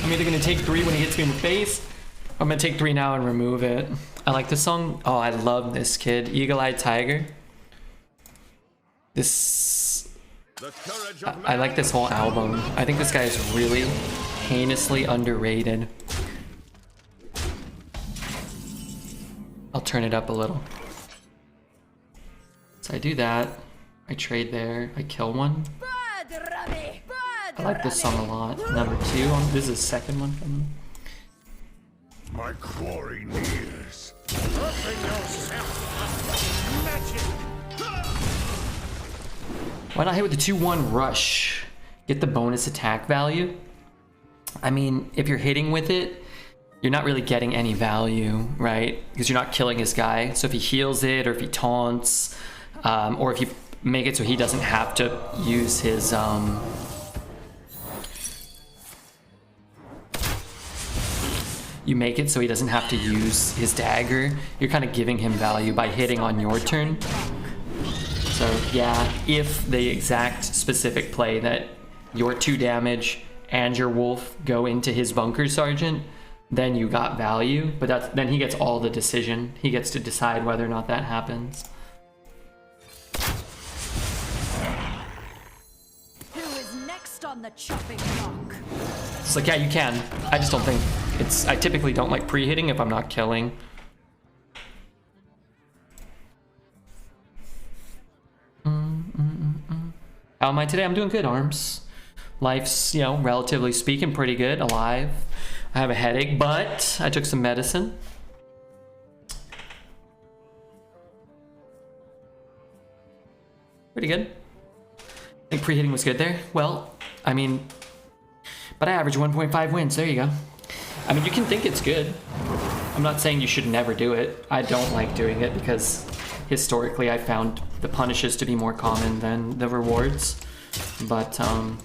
I'm either gonna take 3 when he hits me in the face, or I'm gonna take 3 now and remove it. I like this song. Oh, I love this kid. Eagle-Eyed Tiger. This... I like this whole album. I think this guy is really heinously underrated. I'll turn it up a little. So I do that. I trade there. I kill one. I like this song a lot. Number 2. This is the second one from him. My quarry nears. Why not hit with the 2/1 rush? Get the bonus attack value. I mean, if you're hitting with it, you're not really getting any value, right? Because you're not killing his guy. So if he heals it, or if he taunts, or if you make it so he doesn't have to use his you make it so he doesn't have to use his dagger, you're kind of giving him value by hitting on your turn. So yeah, if the exact specific play that your 2 damage and your wolf go into his bunker sergeant, then you got value, but then he gets all the decision. He gets to decide whether or not that happens. Who is next on the chopping block? It's like, yeah, you can. I just don't think I typically don't like pre-hitting if I'm not killing. How am I today? I'm doing good, Arms. Life's, you know, relatively speaking, pretty good. Alive. I have a headache, but I took some medicine. Pretty good. I think pre-hitting was good there. Well, I mean, but I average 1.5 wins. There you go. I mean, you can think it's good. I'm not saying you should never do it. I don't like doing it because historically I found the punishes to be more common than the rewards. But, sometimes.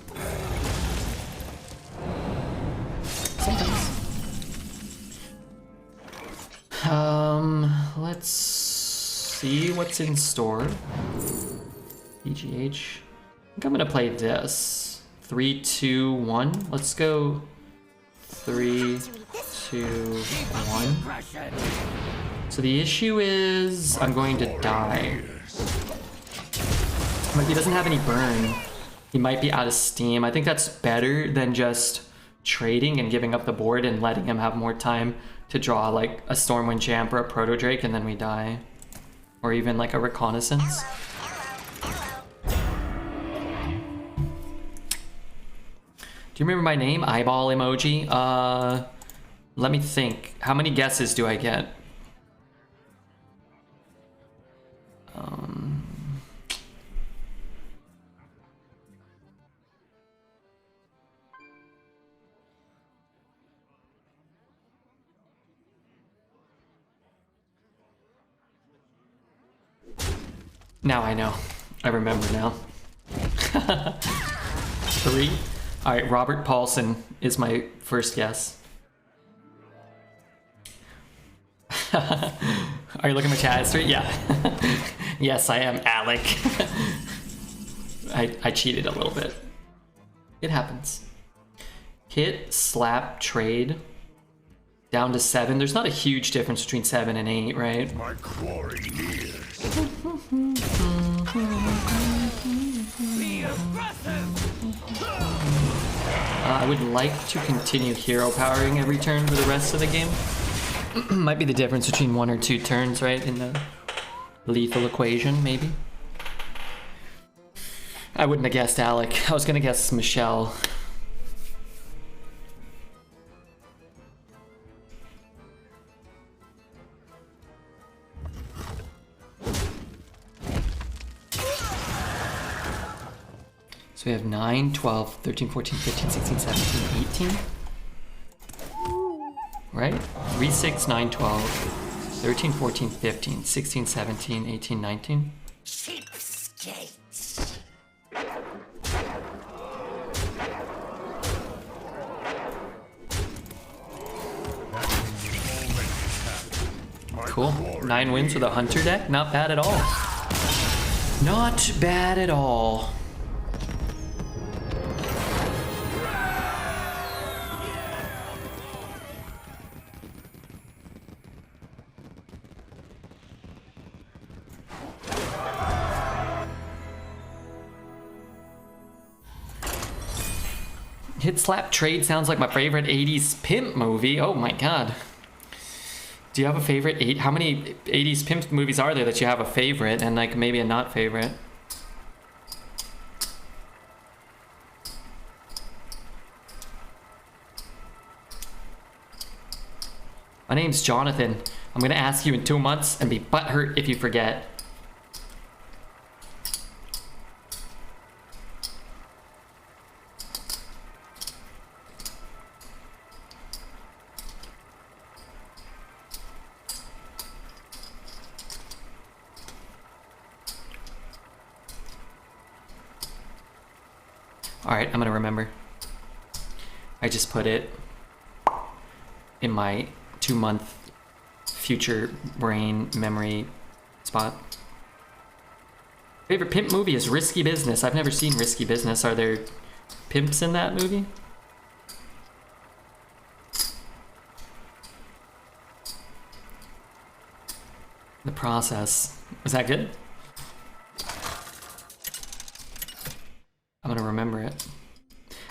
Let's see what's in store. EGH. I think I'm gonna play this. 3, 2, 1. Let's go 3, 2, 1. So the issue is I'm going to die. Like, he doesn't have any burn. He might be out of steam. I think that's better than just trading and giving up the board and letting him have more time to draw like a Stormwind Champ or a Proto Drake and then we die. Or even like a Reconnaissance. Do you remember my name? Eyeball emoji? Let me think. How many guesses do I get? Now I know. I remember now. 3. All right, Robert Paulson is my first guess. Are you looking at my chat history? Yeah. Yes, I am Alec. I cheated a little bit. It happens. Hit, slap, trade. Down to 7. There's not a huge difference between 7 and 8, right? My quarry nears. I would like to continue hero powering every turn for the rest of the game. Might be the difference between 1 or 2 turns, right? In the lethal equation, maybe. I wouldn't have guessed Alec. I was gonna guess Michelle. So we have 9, 12, 13, 14, 15, 16, 17, 18. Right? 3, 6, 9, 12. 13, 14, 15, 16, 17, 18, 19. Cheapskates. Cool. 9 wins with a hunter deck. Not bad at all. Not bad at all. Hit Slap Trade sounds like my favorite 80s pimp movie. Oh my god. Do you have a favorite how many 80s pimp movies are there that you have a favorite and like maybe a not favorite? My name's Jonathan. I'm gonna ask you in 2 months and be butthurt if you forget. Alright, I'm gonna remember. I just put it in my 2-month future brain memory spot. Favorite pimp movie is Risky Business. I've never seen Risky Business. Are there pimps in that movie? The Process. Was that good? I'm gonna remember it.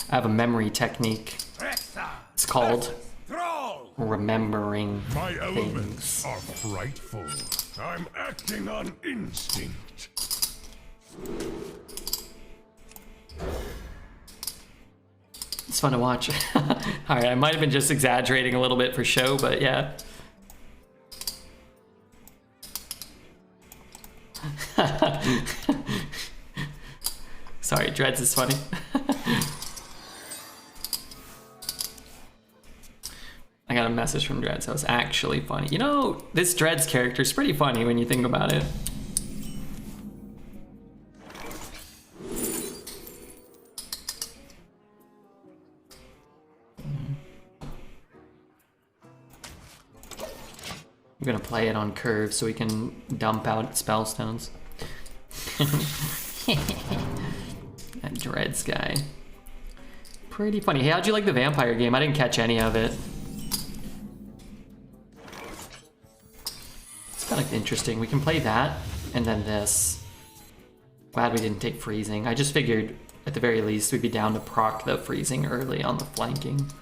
I have a memory technique. It's called remembering My elements things. are frightful. I'm acting on instinct. It's fun to watch. Alright, I might have been just exaggerating a little bit for show, but yeah. Sorry, Dreads is funny. I got a message from Dreads that was actually funny. You know, this Dreads character is pretty funny when you think about it. I'm gonna play it on curve so we can dump out spell stones. That Dreads guy. Pretty funny. Hey, how'd you like the vampire game? I didn't catch any of it. It's kind of interesting. We can play that and then this. Glad we didn't take freezing. I just figured at the very least we'd be down to proc the freezing early on the flanking.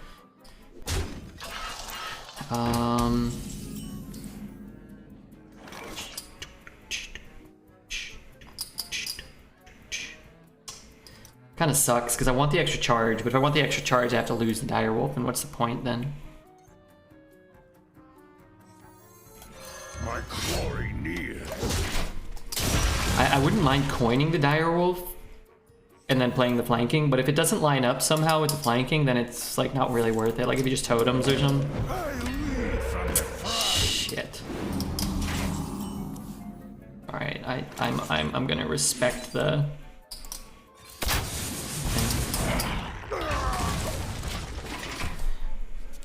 Kind of sucks because I want the extra charge, but if I want the extra charge I have to lose the direwolf, and what's the point then? My quarry near. I wouldn't mind coining the direwolf and then playing the flanking, but if it doesn't line up somehow with the flanking, then it's like not really worth it. Like if you just totems or something. Shit. All right, I'm gonna respect the.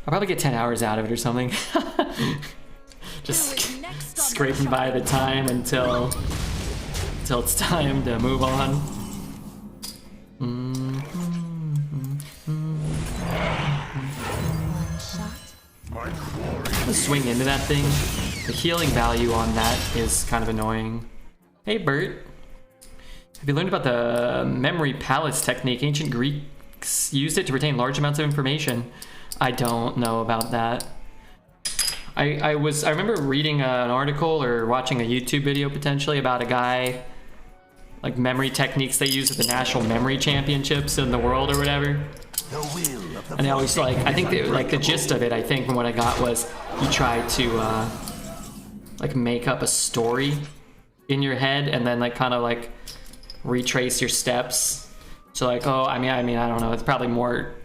I'll probably get 10 hours out of it or something. Just scraping by the time until it's time to move on. Let's swing into that thing. The healing value on that is kind of annoying. Hey Bert. Have you learned about the memory palace technique? Ancient Greeks used it to retain large amounts of information. I don't know about that. I remember reading an article or watching a YouTube video potentially about a guy, like memory techniques they use at the National Memory Championships in the world or whatever. And they always like, I think like the gist of it, I think from what I got was you try to like make up a story in your head and then like kind of like retrace your steps. So like, oh, I mean, I don't know. It's probably more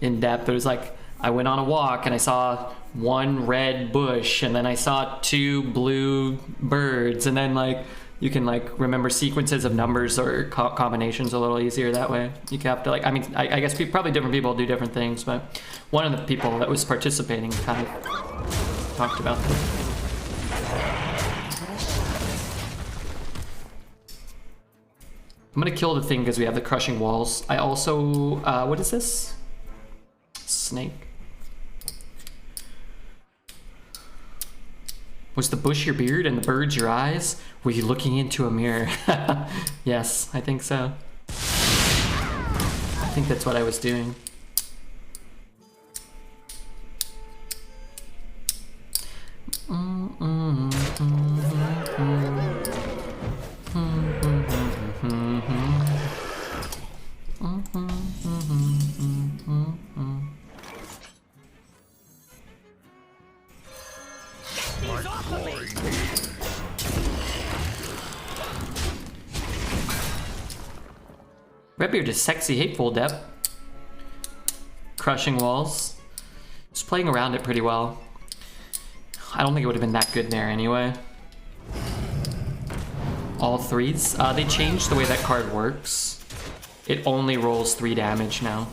in depth, but it was like I went on a walk and I saw one red bush, and then I saw two blue birds, and then like you can like remember sequences of numbers or combinations a little easier that way. You have to like, I mean, I guess probably different people do different things, but one of the people that was participating kind of talked about this. I'm gonna kill the thing because we have the crushing walls. I also, what is this? Snake. Was the bush your beard and the birds your eyes? Were you looking into a mirror? Yes, I think so. I think that's what I was doing. Redbeard is sexy, hateful, depth. Crushing walls. Just playing around it pretty well. I don't think it would have been that good there anyway. All threes. They changed the way that card works. It only rolls 3 damage now.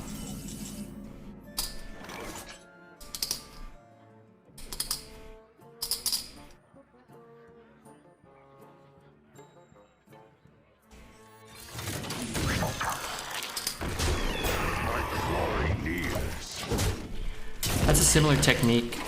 That's a similar technique.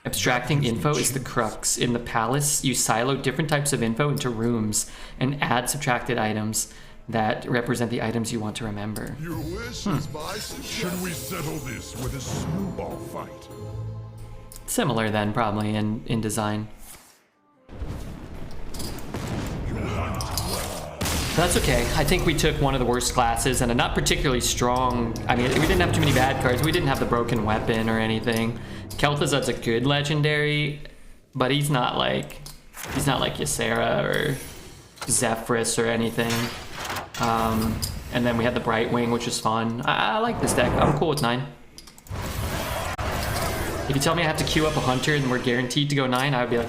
Abstracting info is the crux. In the palace, you silo different types of info into rooms and add subtracted items that represent the items you want to remember. Your wish is my suggestion. Should we settle this with a snowball fight? Similar then, probably, in design. That's okay. I think we took one of the worst classes and a not particularly strong... I mean, we didn't have too many bad cards. We didn't have the broken weapon or anything. Kel'Thuzad's a good legendary, but he's not like Ysera or Zephrys or anything. And then we had the Brightwing, which is fun. I like this deck. I'm cool with 9. If you tell me I have to queue up a Hunter and we're guaranteed to go 9, I would be like...